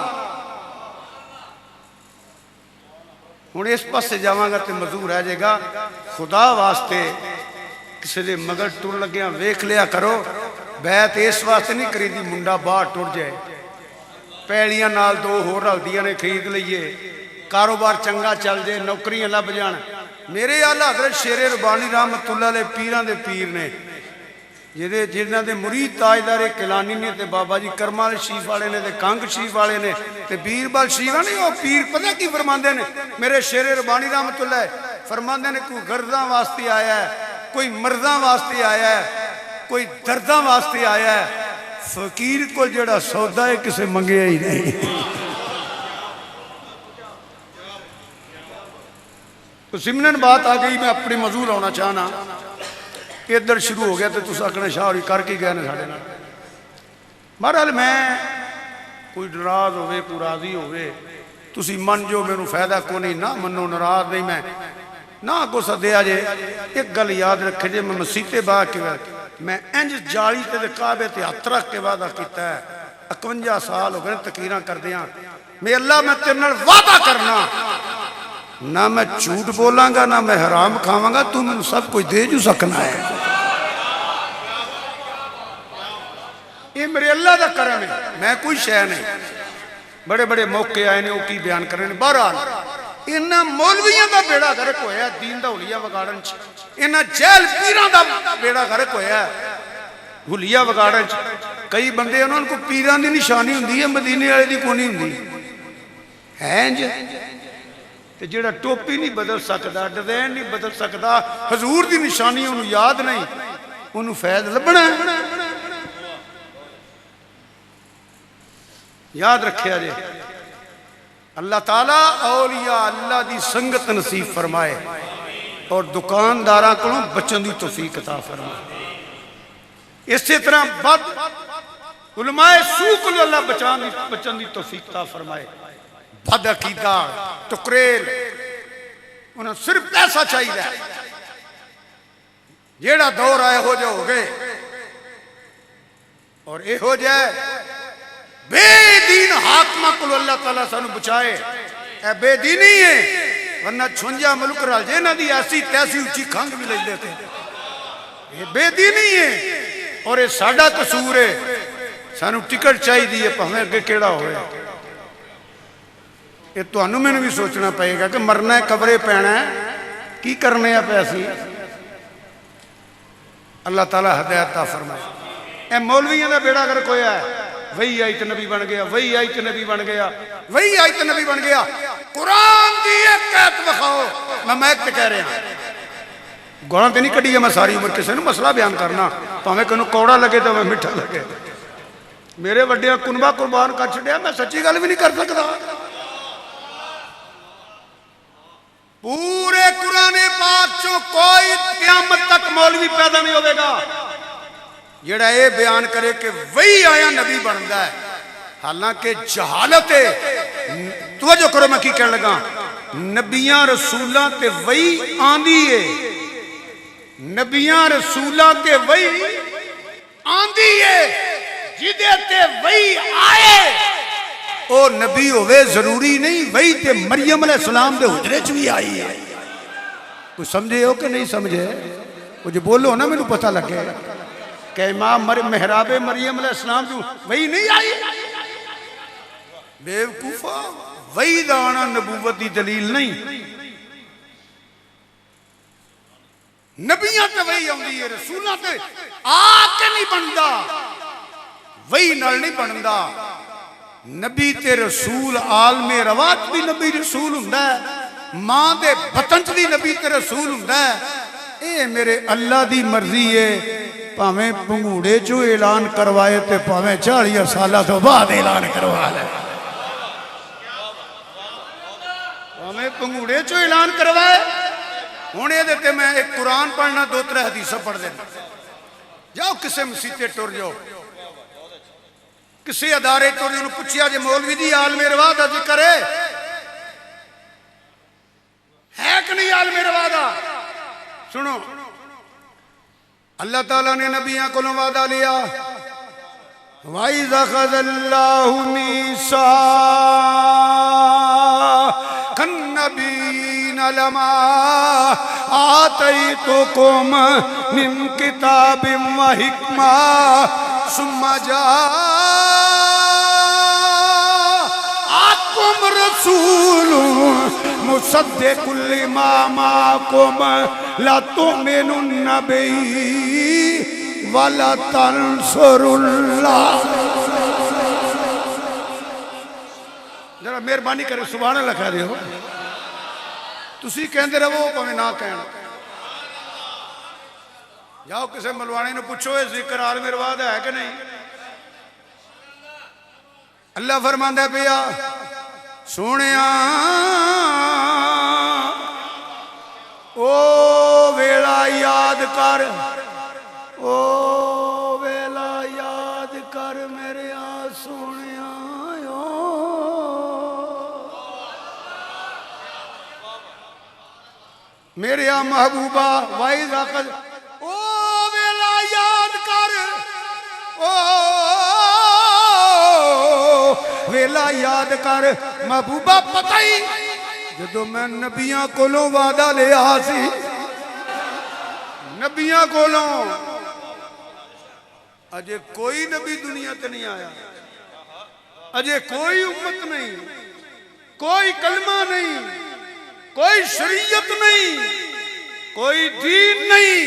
हुण इस पासे जावांगा तो मजूर रह जाएगा। खुदा वास्ते किसी दे मगर टुर लग्या वेख लिया करो। बैत इस वास्ते नहीं करी दी मुंडा बाहर टुर जाए, पैलियां नाल 2 होर रलदियां ने खरीद लईए, कारोबार चंगा चल जाए, नौकरियां लभ जाण। मेरे आला हजरत शेरे रबानी रहमतुल्लाह अलैह पीरां दे पीर ने, जिन्हां दे मुरीद ताजदार किलानी ने, ते बाबा जी करमाल शरीफ वाले ने, ते कंग शरीफ वाले ने, ते बीरबल शरीफ नहीं। वो पीर पता की फरमाते ने? मेरे शेरे रबानी रहमतुल्लाह फरमाते ने, कोई गर्दां वास्ते आया है, कोई मर्दां वास्ते आया है, कोई दर्दां वास्ते आया है। फकीर को जेड़ा सौदा है किसे मंगया ही नहीं। तो सिमरन बात आ गई, मैं अपनी मौजू लाना चाहना। इधर शुरू हो गया तो तुम आखना शाह होरी करके गए ने साढ़े नाल। बहरहाल मैं कोई नाराज होवे कोई राजी होवे, तुसी मन जो मैनू फायदा को नहीं, ना मनो नाराज नहीं मैं ना को सद्या जे। एक गल याद रखे जे, मैं मसीते बह के मैं इंज जाली ते काबे ते हथ रख के वादा किया है। 51 साल हो गए तकीरां करदियां। मैं अल्लाह मैं तेरे नाल वादा करना, ना मैं झूठ बोलांगा ना मैं हराम खावांगा, तू मैनू सब कुछ दे जू सकना है। ये मेरे अल्लाह का करम है, मैं कोई शह नहीं। बड़े बड़े मौके आए ने, वो की बयान कर रहे हैं। बहरहाल इन्हां मौलवियां का बेड़ा गर्क होया दीन दा हुलिया वगाड़न च। इन्हां जैल पीरां दा बेड़ा गर्क होया। हुलिया वगाड़न च कई बंदे उन्होंने को पीरां दी निशानी हुंदी है, मदीने वाले दी कोई नहीं हुंदी है इंज। ते जेड़ा टोपी नहीं बदल सकता, डिजाइन नहीं बदल सकता, हजूर दी निशानी उन्होंने याद नहीं, उन्होंने फैज लभना। याद रखिया जे अल्लाह ताला औलिया अल्लाह दी संगत नसीब फरमाए और दुकानदारां कोलों बचन दी तौफीक अता फरमाए। इसी तरह बद उलमाए सू कोलों अल्लाह बचन दी तौफीक अता फरमाए। बद अकीदा टुकरेल उन्हें सिर्फ पैसा चाहिए। जेड़ा दौर आए हो जो हो गए और यहो जाए बेदीन हाकमा को अल्लाह ताला सानू बचाए। ए बेदीनी है वरना 56 मुल्क रल जे ना दी ऐसी तैसी उची खंग भी ले लेते। ये बेदीनी है और ये साडा कसूर है। सानू टिकट चाहिए है भावें अगे केड़ा होवे। ये तुहानू मैनू भी सोचना पएगा कि मरना है, कबरे पैना है, की करने आ पैसी। अल्लाह ताला हदायत ता फरमाए। ए मौलवियों का बेड़ा गर्क होया है। वही आई तो नबी बन गया, वही आई तो नबी बन गया, वही आई तो नबी बन गया। कुरान दी एक आयत दिखाओ। मैं महक ते कह रहा गालां ते नहीं कढ़ी है। मैं सारी उम्र किसी ने मसला बयान करना, भावें किनू कौड़ा लगे तो मैं मिठा लगे। मेरे वड्डियां कुनबा कुर्बान कर छड़िया, मैं सच्ची गल भी नहीं कर सकता। पूरे कुरान पाक चो कोई क़यामत तक मौलवी पैदा नहीं होगा जेड़ा ये बयान करे कि वही आया नबी बनता है। हालांकि जहालत है। तवज्जो करो मैं की कहने लगा। नबियां रसूलां ते वही आंदी है। नबियां रसूलां ते वही आंदी है। जिदे ते वही आए ओ नबी होवे जरूरी नहीं। वही ते मरियम अलैहिस्सलाम दे हुजरे च भी आई है। कुछ समझे हो कि नहीं समझे? वो जो बोलो ना मैनू पता लगे कि इमाम मेहराबे मरियम अलैहिस्सलाम जो वही नहीं आई। बेवकूफा, वही दा आना नबूवत की दलील नहीं। नबियां ते वही आउंदी है, रसूलां ते आके नहीं बनदा, वही नाल नहीं बनदा। नबी ते रसूल आलमे रवात भी नबी रसूल हुंदा है, मां दे बतन च भी नबी ते रसूल हुंदा है। ए मेरे अल्लाह दी मर्जी है। भावें भंगूड़े चो ऐलान करवाए तो भावें 40 साल तो बाद ऐलान करवा ले। भावें भंगूड़े चो ऐलान करवाए। हुण ये मैं एक कुरान पढ़ना, 2-3 हदीसां पढ़ देना। जाओ किसी मसीते टुर जाओ, किसी अदारे टुर जाओ, पूछिया जे मौलवी दी आलमे रवा दा जिक्र है कि नहीं? आलमे रवा दा सुनो। अल्लाह ताला ने नबियां को वादा लिया, वाइज़ा ख़ज़ल्लाहु मीसाक़न नबीय्यीना लमा आतैतुकुम मिन किताबिन व हिक्मा सुम्मा जाअकुम रसूलुन मुसद्दिकुल लिमा माअकुम ला तु'मिनुन्न बिही वला तंसुरुल्लाह। जरा मेहरबानी करे सुभान अल्लाह कह दियो। तुसी कहते रहो भावें ना कहना। जाओ किसी मलवाने ने पूछो ये जिक्र आलमे रवाद है कि नहीं? अल्लाह फरमांदा पिया सोनिया ओ वेला याद कर, ओ वेला याद कर मेरे सोनिया। मेरे महबूबा वाइज़ा ओ वेला याद कर, ओ वेला याद कर महबूबा। पता ही जो मैं नबियां कोलों वादा लिया सी, नबियां कोलों अजे कोई नबी दुनिया ते नहीं आया, अजे कोई उम्मत नहीं, कोई कलमा नहीं, कोई शरीयत नहीं, कोई दीन नहीं।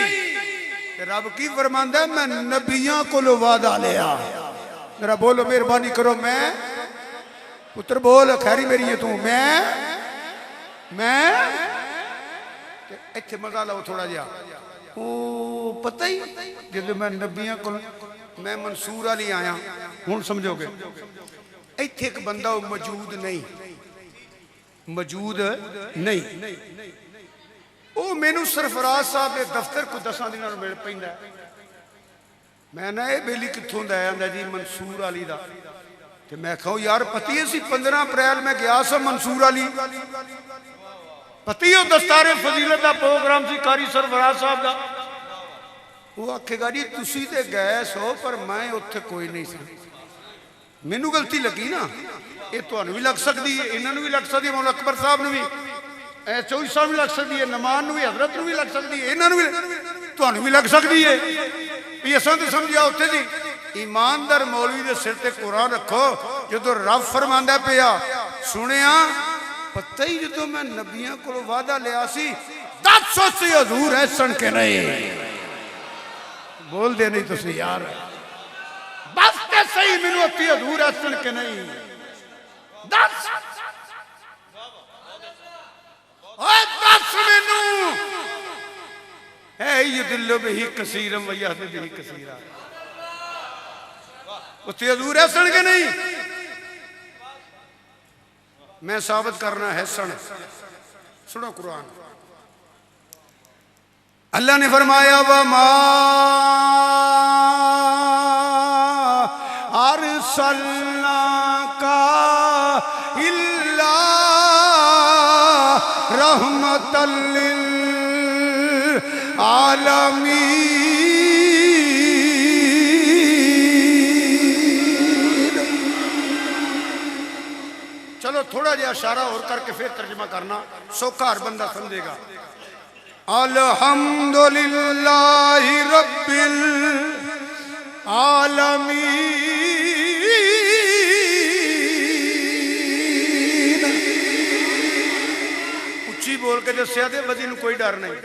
रब की फरमांदा मैं नबियों को वादा लिया। मेरा बोलो मेहरबानी करो, मैं पुत्र बोल खैरी मेरी है तू, मैं इत्थे मजा लो थोड़ा जिहा। ओ पता ही जो मैं नबियों को मैं मंसूर अली आया हूं समझोगे। इत्थे एक बंदा मौजूद नहीं वो मैनू सरफराज साहब के दफ्तर को 10 दिन मिल पैंदा। मैं ना ये बेली कितों दा आंदा जी मंसूर अली दा। ते मैं कहो यार पति है सी 15 अप्रैल मैं गया सा मंसूर अली पति हो दस्तारे फजीलत का प्रोग्राम सी कारी सरफराज साहब का। वो आखेगा जी तुसी ते गए सो पर मैं उत्थे कोई नहीं सी। मैनू गलती लगी ना, ये तुहानू भी लग सकती है, इन्होंने भी लग सकती है, मौला अकबर साहब ने भी, चौधरी साहब भी लग सकती है, नमान भी हजरत भी लग सकती है, इन्होंने भी तुहानू भी लग सकती है भी असां तो समझिया उत्थे जी। ईमानदार मौलवी के सिर ते कुरान रखो। जो रब फरमांदा पिया सुनिया पता ही जो मैं नबियों को वादा लिया सी 10 से हजूर है सन के नहीं बोल दे नहीं तुसी यार बस ते सही मैनू अति हजूर है सन के नहीं 10 मैनू है ये दिलो बही कसीरम वैया बही कसीरा उत्थे हजूर है सन के नहीं। मैं साबित करना है सन। सुनो कुरान अल्लाह ने फरमाया वमा अरसलनाका इल्ला रहमतल लिल आलमीन। चलो थोड़ा जिहा इशारा और करके फिर तर्जमा करना सौखा हर बंदा समझेगा। अल्हम्दुलिल्लाहि रब्बिल आलमीन। उच्ची बोल के दसिया दे बदी नूं कोई डर नहीं।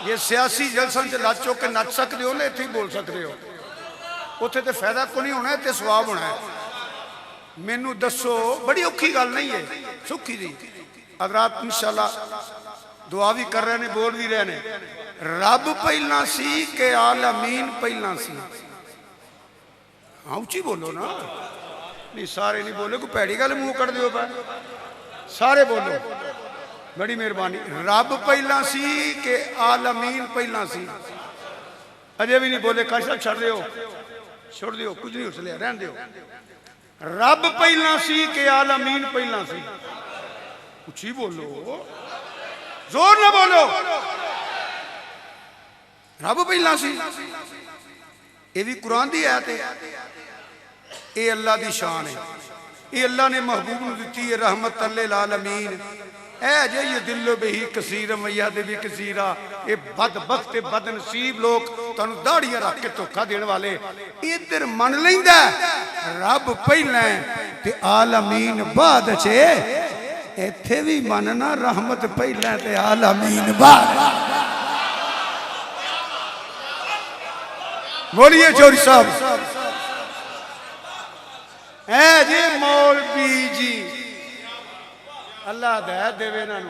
ये सियासी जलसन च लच चुक के नच सकते हो ना, इत्थे ही बोल सकते हो, उत्थे तो फायदा को नहीं होना, इत्थे सवाब होना है। मैनू दसो बड़ी औखी गल नहीं है, सुखी जी हज़रात इंशाअल्लाह दुआ भी कर रहे ने बोल भी रहे ने। रब पहला सी के आलमीन पहला सी। हाँ उची बोलो ना, नहीं सारे नहीं बोले, कोई भैड़ी गल मुंह कट दियो पाए, सारे बोलो बड़ी मेहरबानी। रब पहला सी के आलमीन पहला सी। अजे भी नहीं बोले, कैसा छड़ रहे हो, छोड़ दियो, कुछ नहीं उछलिया रहन दियो। रब पहला सी के आलमीन पहला सी। उची बोलो, जोर ना बोलो। रब पहला सी, ये भी कुरान दी आयत है, ये अल्लाह दी शान है। ये अल्लाह ने महबूब नूं दित्ती है रहमत लिल आलमीन। ऐ जे ये दिलो बेही कसीर मैया दे भी कसीरा। ये बदबख्त बदनसीब लोग तुहानू दाड़ियां रख के धोखा देने वाले इधर मन लैंदा रब पहला ते आलमीन बाद च। इत्थे भी मनना रहमत पहला ते आलमीन बाद। बोलिए चौधरी साहब। ऐ जी मौलवी जी अल्लाह हिदायत देवे इन्हां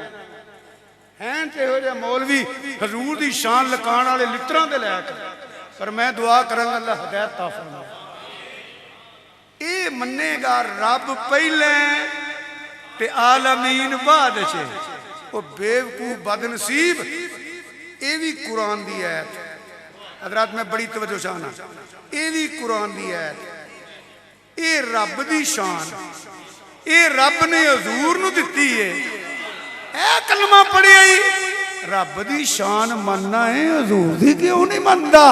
हैं ते हो जा मौलवी हजूर दी शान लकान वाले लिटरां दे लैक। पर मैं दुआ करांगा अल्लाह हिदायत ता फरमाए। ये मन्नेगा रब पहले ते आलमीन बाद च। वो बेवकूफ बदनसीब। ये भी कुरान दी आयत हज़रात, मैं बड़ी तवज्जो चाहना, ये भी कुरान दी आयत। ये रब दी शान, ये रब ने हजूर नूं दित्ती है। ए कलमा पढ़िया ही रब दी शान मनना है, हजूर दी क्यों नहीं मनदा?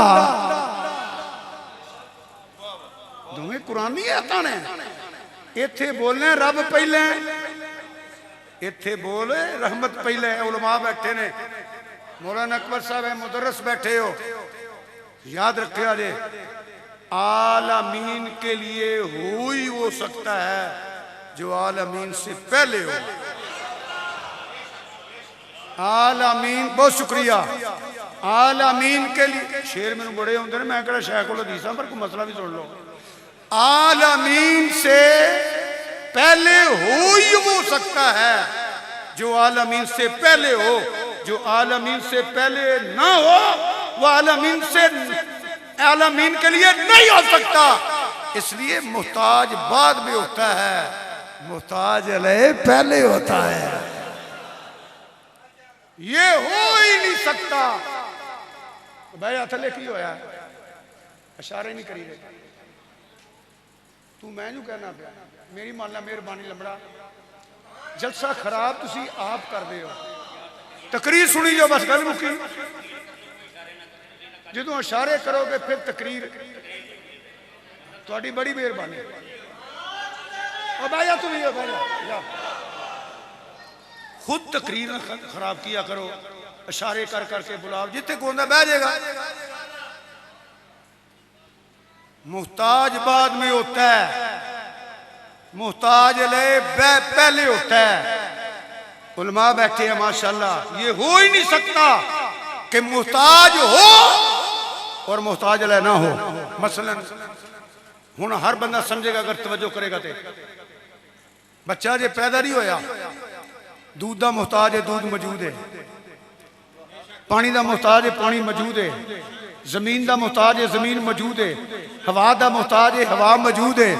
दोवें कुरान दी आयतां ने। इत्थे बोलने रब पहले, इत्थे बोल रहमत पहले। उलमा बैठे ने, मौलाना अकबर साहब है, मुदर्रिस बैठे हो, याद रखिया जे आलमीन के लिए हो ही हो सकता है जो आलमीन से पहले हो। आलामीन, बहुत शुक्रिया। आलामीन के लिए शेर मैंने बड़े होंगे, मैं कह शेखुल हदीस पर कोई मसला भी सुन लो। आलामीन से पहले हो ही वो सकता है जो आलामीन से पहले हो। जो आलामीन से पहले ना हो वो आलामीन के लिए नहीं हो सकता। इसलिए मुहताज बाद में होता है, मुहताज अलैह पहले होता है। ये हो ही नहीं सकता। तो भाई हथले की होया इशारे नहीं करी रहे तू मैं जो कहना पिया मेरी मान ला मेहरबानी लंबड़ा जलसा खराब तुसी आप कर दे हो। तकरीर सुनी जो बस गल मुकी। जो इशारे करोगे फिर तकरीर थोड़ी बड़ी मेहरबानी। और भाई तू भी हो भाई जा खुद तकरीर ना खराब किया करो। इशारे कर करके बुलाओ जिथे गोंदा बह जाएगा। मुहताज बाद में होता है, मुहताज ले पहले होता है। उलमा बैठे हैं माशाल्लाह। ये हो ही नहीं सकता कि मुहताज हो और मुहताज ले ना हो। मसलन हुन हर बंदा समझेगा अगर तवज्जो करेगा तो बच्चा जे पैदा नहीं होया दूध का मुहताज है दूध मौजूद है, पानी का मुहताज है पानी मौजूद है, जमीन का मुहताज है जमीन मौजूद है, हवा का मुहताज है हवा मौजूद है।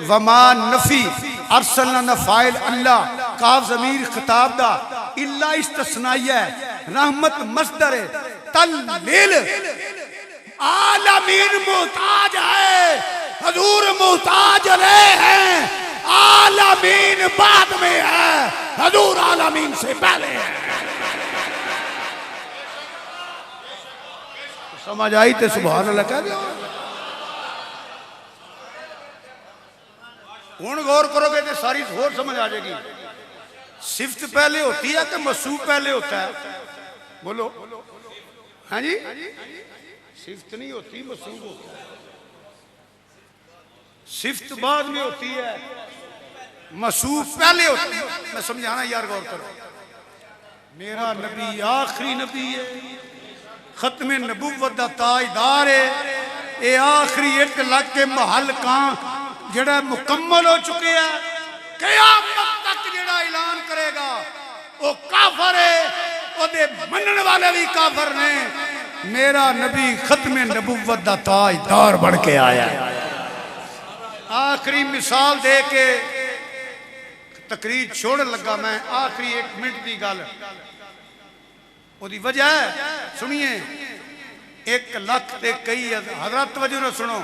वमा नफी अरसलना नफाइल अल्लाह काफ जमीर खिताब दा इल्ला इस्तस्नाइया रहमत मस्दर है तल लील आलमीन मुहताज है हजूर मुहताज रहे हैं। आलमीन बाद में है हजूर आलमीन से पहले है। समझ आई तो सुभान अल्लाह कह दो। हुण गौर करोगे तो सारी होर समझ आ जाएगी। सिफ्त पहले होती है कि मसूब पहले होता है? बोलो हाँ जी। सिफ्त नहीं होती मसूब होता है। सिफ्त बाद में होती है मसूब पहले होती है। मैं समझाना यार गौर करो। मेरा नबी आखिरी नबी है, खत्मे नबूवत दा ताजदार है। ये आखिरी 1 लाख के महल का जेड़ा मुकम्मल हो चुके हैं। क़यामत तक जेड़ा ऐलान करेगा वो काफर है, ओदे मनन वाले भी काफर ने। मेरा नबी खत्मे नबूवत दा ताजदार बन के आया है। आखिरी मिसाल दे के तकरीर छोड़ लगा मैं। आखिरी 1 मिनट की गल ओदी वजह है सुनिए। 1 लाख ते कई हज़रात वजह न सुनो।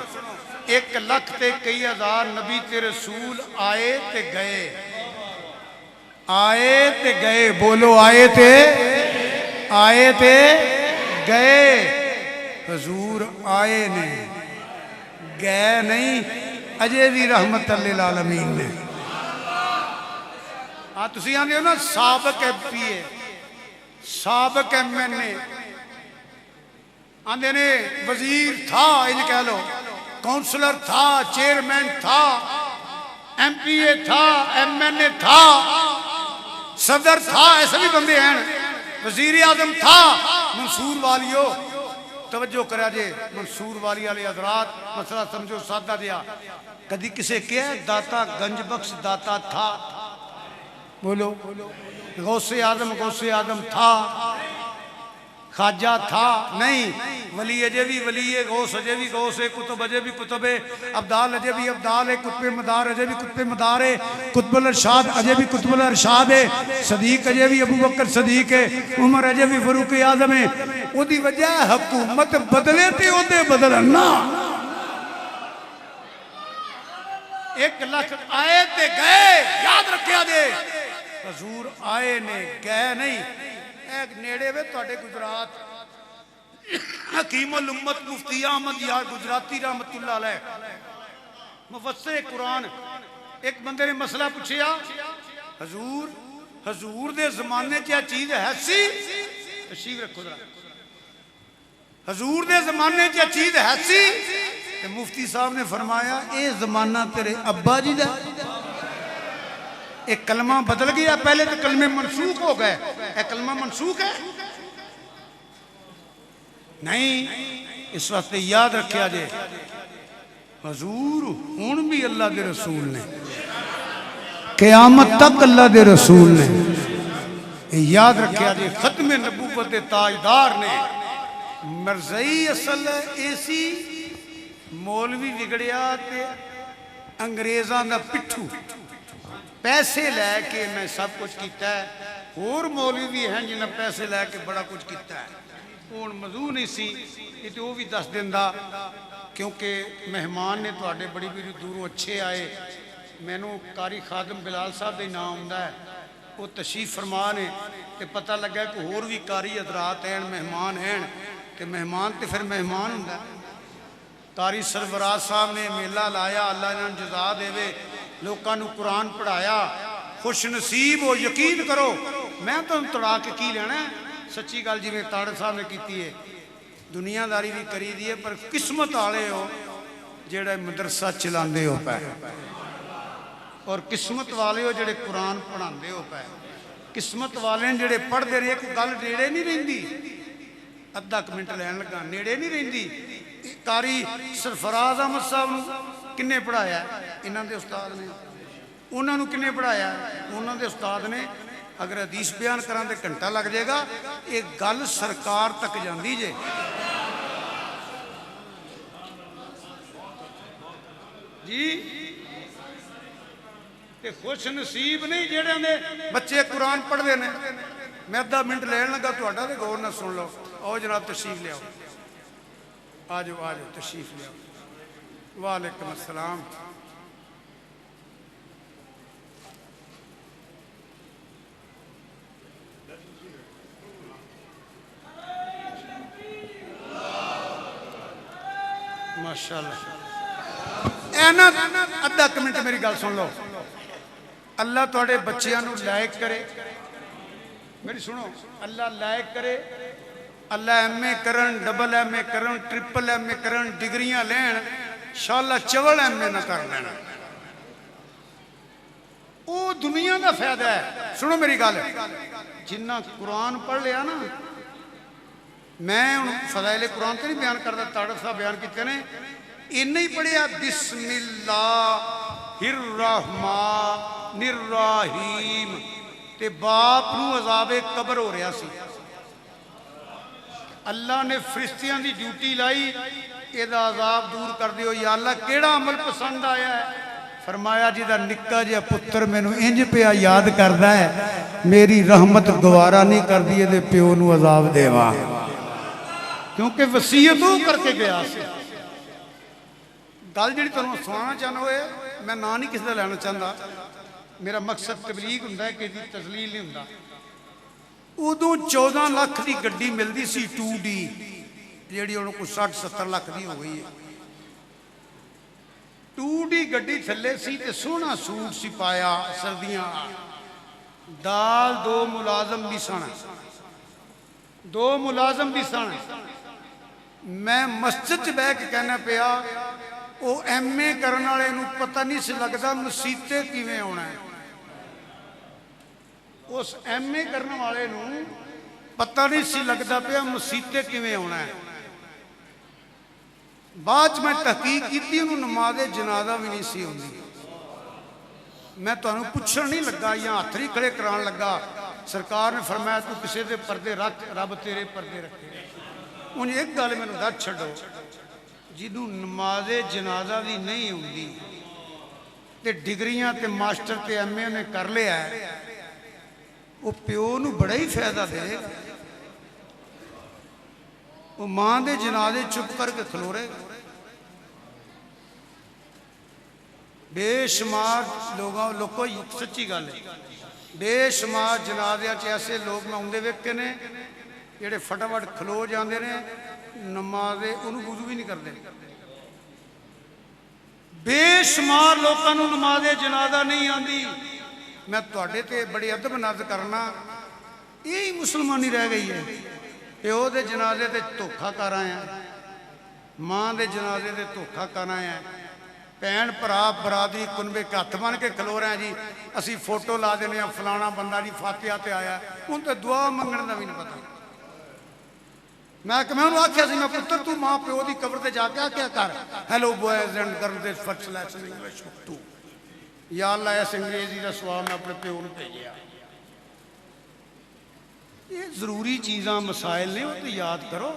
1 लाख ते कई हज़ार नबी ते रसूल आए ते गए, आए ते गए। बोलो आए ते गए। हजूर आए ने गए नहीं, अजे भी रहमत लिल आलमीन ने। हाँ तुसी आंदे हो ना साबक MP है साबक MNA आंदे ने वजीर था इन कह लो, काउंसलर था, चेयरमैन था, MPA था, MNA था, सदर था। ऐसे भी बंदे हैं। वजीर आजम था। मंसूर वालियो तवज्जो करा जे। मंसूर वाली वाले हजरात मसला समझो सादा दिया। कभी किसे क्या दाता गंज बख्श दाता था? बोलो गौसे आदम था, खाजा था नहीं। वली अजे भी वली है, गौस अजे भी गौस है, कुतुब अजे भी कुतुब है, अब्दाल अजे भी अब्दाल है, कुतुब मदार अजे भी कुतुब मदार है, कुतुबुल अरशाद अजे भी कुतुबुल अरशाद है, सदीक अजे भी अबू बकर सदीक है, उमर अजे भी फरूक आजम है। ओदी वजह हुकूमत बदले ते ओदे बदलना। 1 लाख आए ते गए, याद रखिया जे। हजूर आए ने गए नहीं। एक नेड़े वे तुहाडे गुजरात हकीमुल उम्मत मुफ्ती अहमद यार गुजराती रहमतुल्लाह अलैह मुफस्सिर कुरान। एक बंदे ने मसला पूछा हजूर दे जमाने च चीज है सी? तशरीफ रखो जरा। हजूर दे जमाने च चीज है सी? मुफ्ती साहब ने फरमाया ये जमाना तेरे अब्बा जी का। एक कलमा बदल गया, पहले तो कलमे मनसूख हो गए। यह कलमा मनसूख है नहीं। इस वास्ते याद रखिया जे हजूर हुण भी अल्लाह के रसूल ने, क़यामत तक अल्लाह के रसूल ने। याद रखिया जे खत्म नबूवत के ताजदार ने। मरज़ई असल ऐसी मौलवी बिगड़िया ते अंग्रेज़ों का पिट्ठू पैसे लैके मैं सब कुछ किया है। होर मौलवी भी हैं जिन्हें पैसे लैके बड़ा कुछ किया है। हुण मौजूद नहीं सी तो वह भी दस दिंदा, क्योंकि मेहमान ने तुहाडे बड़ी बड़ी दूरों अच्छे आए। मैनू कारी खादम बिलाल साहब का नाम आउंदा है, वो तशरीफ फरमा ने तो पता लगा कि होर भी कारी हजरात हैं, मेहमान हैं। तो मेहमान तो फिर मेहमान हुंदा। कारी सरफराज साहब ने मेला लाया, अल्लाह इन्हां नूं जज़ा देवे, लोगों को कुरान पढ़ाया। खुश नसीब हो, यकीन करो मैं तुहानूं तड़ा के की लेना है। सच्ची गल जिवें ताड़े साहब ने की है, दुनियादारी भी करी दी है, पर किस्मत वाले हो जेड़ा मदरसा चलाते हो पै, और किस्मत वाले हो जेड़े कुरान पढ़ाते हो पै। किस्मत वाले जेड़े पढ़ते रहे, कोई गल नेड़े नहीं रहिंदी। अद्धा क मिनट लैन लगा, नेड़े नहीं रहिंदी। कारी सरफराज अहमद साहब नूं किन्ने पढ़ाया? इन्हां दे उस्ताद ने। उन्हां नूं किन्ने पढ़ाया? उन्हां दे उस्ताद ने। अगर हदीस बयान करा तो घंटा लग जाएगा। ये गल सरकार तक जाती जे। जी ते खुश नसीब नहीं जेड़े ने बच्चे कुरान पढ़ते हैं। मैं अद्धा मिनट लैन लगा, तुहाडा ते गौर ना सुन लो। आओ जनाब तशरीफ लियाओ, आ जाओ आ जाओ तशरीफ लियाओ। वालेकुम अस्सलाम। माशाअल्लाह। ना अद्धा क मिनट मेरी गल सुन लो। अल्लाह तुहाडे बच्चियां नूं लायक करे, मेरी सुनो, अल्लाह लायक करे। अल्लाह MA करन, डबल MA करन, ट्रिपल MA करन, डिग्रियां लैन, शाला चवल MA ना कर लेना। वो दुनिया का फायदा है। सुनो मेरी गल, जिन्ना कुरान पढ़ लिया ना, मैं हुण फज़ाइल कुरान तो नहीं बयान करता, ताड़र साहब बयान किए ने। इन्ना ही पढ़िया बिस्मिल्लाहिर्रहमानिर्रहीम ते बाप नूं अज़ाबे कबर हो रहा सी। अल्लाह ने फरिश्तियां की ड्यूटी लाई, एदा अज़ाब दूर कर दिओ या अल्लाह। केड़ा अमल पसंद आया है? फरमाया जिहदा निक्का जिहा पुत्र मैनू इंज पिया याद करदा है, मेरी रहमत गवारा नहीं करदी इहदे प्यो नूं अज़ाब देवां, क्योंकि वसीयत वो करके गया सी। गल जी तुहानूं सुनाना चाहना होए, मैं ना नहीं किसी का लैना चाहता। मेरा मकसद तबलीग हुंदा है, किसी की तजलील नहीं हुंदा। उदों 14 लाख की गड्डी मिलती सी 2D, जी हुण कोई 60-70 लाख की हो गई है। 2D गड्डी थल्ले सी ते सोहना सूट सी पाया, सर्दियां। दाल 2 मुलाजम भी सन, 2 मुलाजम भी सन। मैं मस्जिद च बह के कहना पिया, वो MA करने वाले नूं पता नहीं सी लगता मसीते किवें आउणा है। उस MA करने वाले नूं पता नहीं सी लगता पिया मसीते किवें आउणा है। बाद मैं तहकीक की, उन्होंने नमाज़े जनाजा भी नहीं सी आउंदी। मैं तुहानूं पुछण नहीं लगा या हथ नहीं खड़े कराउण लगा। सरकार ने फरमाया तू किसी के पर्दे रख, रब तेरे पर्दे रखे। उन एक गल मैनूं दस छड्डो, जिन्हों नमाज़े जनाजा भी नहीं आउंदी ते डिग्रियां ते मास्टर ते MA ने कर लिया है, वो प्यो नूं बड़ा ही फायदा देगा। वो मां दे जनाजे चुप करके खलो रहे। बेशुमार लोगों सच्ची गल है, बेशुमार जनाजिया ऐसे लोग मैं आउंदे वेखे ने जेड़े फटाफट खलो जाते हैं, नमाजे उन्होंने वुज़ू भी नहीं करते। बेशुमार लोगों को नमाजे जनाजा नहीं आती। मैं तुहाडे ते बड़ी अदब नज़ करना, यही मुसलमानी रह गई है। प्यो के जनाजे ते धोखा कर आया, मां के जनाजे ते धोखा कर आया, ਭੈਣ ਭਰਾ ਬਰਾਦਰੀ ਕੁਨਬੇ ਹੱਥ ਬਣ ਕੇ ਖਲੋ ਰਹੇ ਜੀ। ਅਸੀਂ ਫੋਟੋ ਲਾ ਦਿੰਦੇ ਆ, ਫਲਾਣਾ ਬੰਦਾ ਜੀ ਫਾਤਿਹਾ ਤੇ ਆਇਆ, ਹੁਣ ਤਾਂ ਦੁਆ ਮੰਗਣ ਦਾ ਵੀ ਨਹੀਂ ਪਤਾ। ਮੈਂ ਉਹਨੂੰ ਆਖਿਆ ਸੀ, ਮੈਂ ਪੁੱਤਰ ਤੂੰ ਮਾਂ ਪਿਓ ਦੀ ਕਬਰ ਤੇ ਜਾ ਕੇ ਆਖਿਆ ਕਰ, ਹੈਲੋ ਬॉयਜ਼ ਐਂਡ ਗਰਲਸ ਦੇ ਫਸਟ ਲੈਸਨ ਇੰਗਲਿਸ਼ ਟੂ। ਯਾ ਅੱਲਾ, ਇਸ ਅੰਗਰੇਜ਼ੀ ਦਾ ਸਵਾਲ ਮੈਂ ਆਪਣੇ ਪਿਓ ਨੂੰ ਭੇਜਿਆ। ਇਹ ਜ਼ਰੂਰੀ ਚੀਜ਼ਾਂ ਮਸਾਇਲ ਨੇ, ਉਹ ਤੇ ਯਾਦ ਕਰੋ।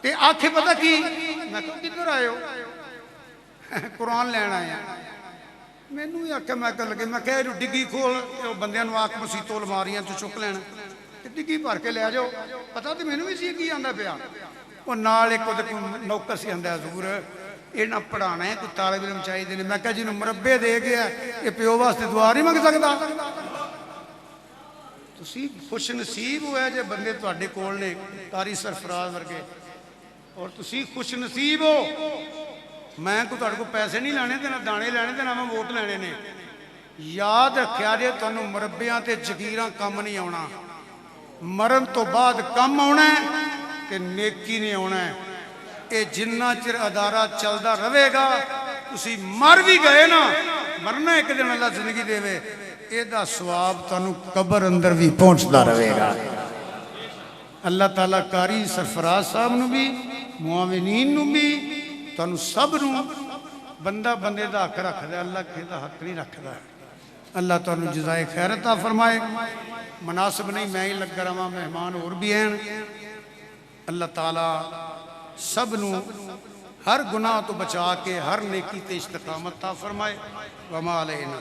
ਤੇ ਆਖੇ ਪਤਾ ਕੀ, ਮੈਂ ਕਿਹਾ ਕਿੱਧਰ ਆਏ ਹੋ? ਕੁਰਾਨ ਲੈਣ ਆਇਆ। ਮੈਨੂੰ ਹੀ ਆਖਿਆ, ਮੈਂ ਕਿਹਾ ਲੱਗੇ, ਮੈਂ ਕਿਹਾ ਇਹਨੂੰ ਡਿੱਗੀ ਖੋਲ, ਉਹ ਬੰਦਿਆਂ ਨੂੰ ਆਖ ਮਸੀਤੋਂ ਅਲਮਾਰੀਆਂ ਤੋਂ ਚੁੱਕ ਲੈਣ ਤੇ ਡਿੱਗੀ ਭਰ ਕੇ ਲੈ ਜਾਓ। ਪਤਾ ਤੇ ਮੈਨੂੰ ਵੀ ਸੀ ਕੀ ਆਂਦਾ ਪਿਆ। ਉਹ ਨਾਲ ਇੱਕ ਉਹਦੇ ਕੋਲ ਨੌਕਰ ਸੀ, ਆਂਦਾ ਹਜ਼ੂਰ ਇਹਨਾਂ ਪੜ੍ਹਾਉਣਾ ਹੈ, ਕੋਈ ਤਾਲਿਬ ਇਲਮ ਚਾਹੀਦੇ ਨੇ। ਮੈਂ ਕਿਹਾ ਜਿਹਨੂੰ ਮੁਰੱਬੇ ਦੇ ਗਿਆ ਇਹ ਪਿਓ ਵਾਸਤੇ ਦੁਆ ਨਹੀਂ ਮੰਗ ਸਕਦਾ। ਤੁਸੀਂ ਖੁਸ਼ ਨਸੀਬ ਹੋਇਆ ਜੇ ਬੰਦੇ ਤੁਹਾਡੇ ਕੋਲ ਨੇ, ਕਾਰੀ ਸਰਫਰਾਜ਼ ਵਰਗੇ, ਔਰ ਤੁਸੀਂ ਖੁਸ਼ ਨਸੀਬ ਹੋ। ਮੈਂ ਕੋਈ ਤੁਹਾਡੇ ਕੋਲ ਪੈਸੇ ਨਹੀਂ ਲੈਣੇ ਤੇ ਨਾ ਦਾਣੇ ਲੈਣੇ ਤੇ ਨਾ ਮੈਂ ਵੋਟ ਲੈਣੇ ਨੇ। ਯਾਦ ਰੱਖਿਆ ਜੇ ਤੁਹਾਨੂੰ ਮੁਰੱਬਿਆਂ ਤੇ ਜ਼ਕੀਰਾਂ ਕੰਮ ਨਹੀਂ ਆਉਣਾ। ਮਰਨ ਤੋਂ ਬਾਅਦ ਕੰਮ ਆਉਣਾ ਤੇ ਨੇਕੀ ਨੇ ਆਉਣਾ। ਇਹ ਜਿੰਨਾ ਚਿਰ ਅਦਾਰਾ ਚੱਲਦਾ ਰਹੇਗਾ, ਤੁਸੀਂ ਮਰ ਵੀ ਗਏ ਨਾ, ਮਰਨਾ ਇੱਕ ਦਿਨ ਅੱਲਾ ਜ਼ਿੰਦਗੀ ਦੇਵੇ, ਇਹਦਾ ਸਵਾਬ ਤੁਹਾਨੂੰ ਕਬਰ ਅੰਦਰ ਵੀ ਪਹੁੰਚਦਾ ਰਹੇਗਾ। ਅੱਲਾਹ ਤਾਲਾ ਕਾਰੀ ਸਰਫਰਾਜ਼ ਸਾਹਿਬ ਨੂੰ ਵੀ, ਮੁਆਵਿਨੀਨ ਨੂੰ ਵੀ, ਤੁਹਾਨੂੰ ਸਭ ਨੂੰ ਬੰਦਾ ਬੰਦੇ ਦਾ ਹੱਕ ਰੱਖਦਾ, ਅੱਲਾਹ ਕਿਸੇ ਦਾ ਹੱਕ ਨਹੀਂ ਰੱਖਦਾ। ਅੱਲਾਹ ਤੁਹਾਨੂੰ ਜਜ਼ਾਏ ਖੈਰ ਅਤਾ ਫਰਮਾਏ। ਮੁਨਾਸਿਬ ਨਹੀਂ ਮੈਂ ਹੀ ਲੱਗਾ ਰਵਾਂ, ਮਹਿਮਾਨ ਹੋਰ ਵੀ ਹਨ। ਅੱਲਾਹ ਤਾਲਾ ਸਭ ਨੂੰ ਹਰ ਗੁਨਾਹ ਤੋਂ ਬਚਾ ਕੇ ਹਰ ਨੇਕੀ ਤੇ ਇਸਤਕਾਮਤ ਤਾ ਫਰਮਾਏ। ਵਮਾ अलैना।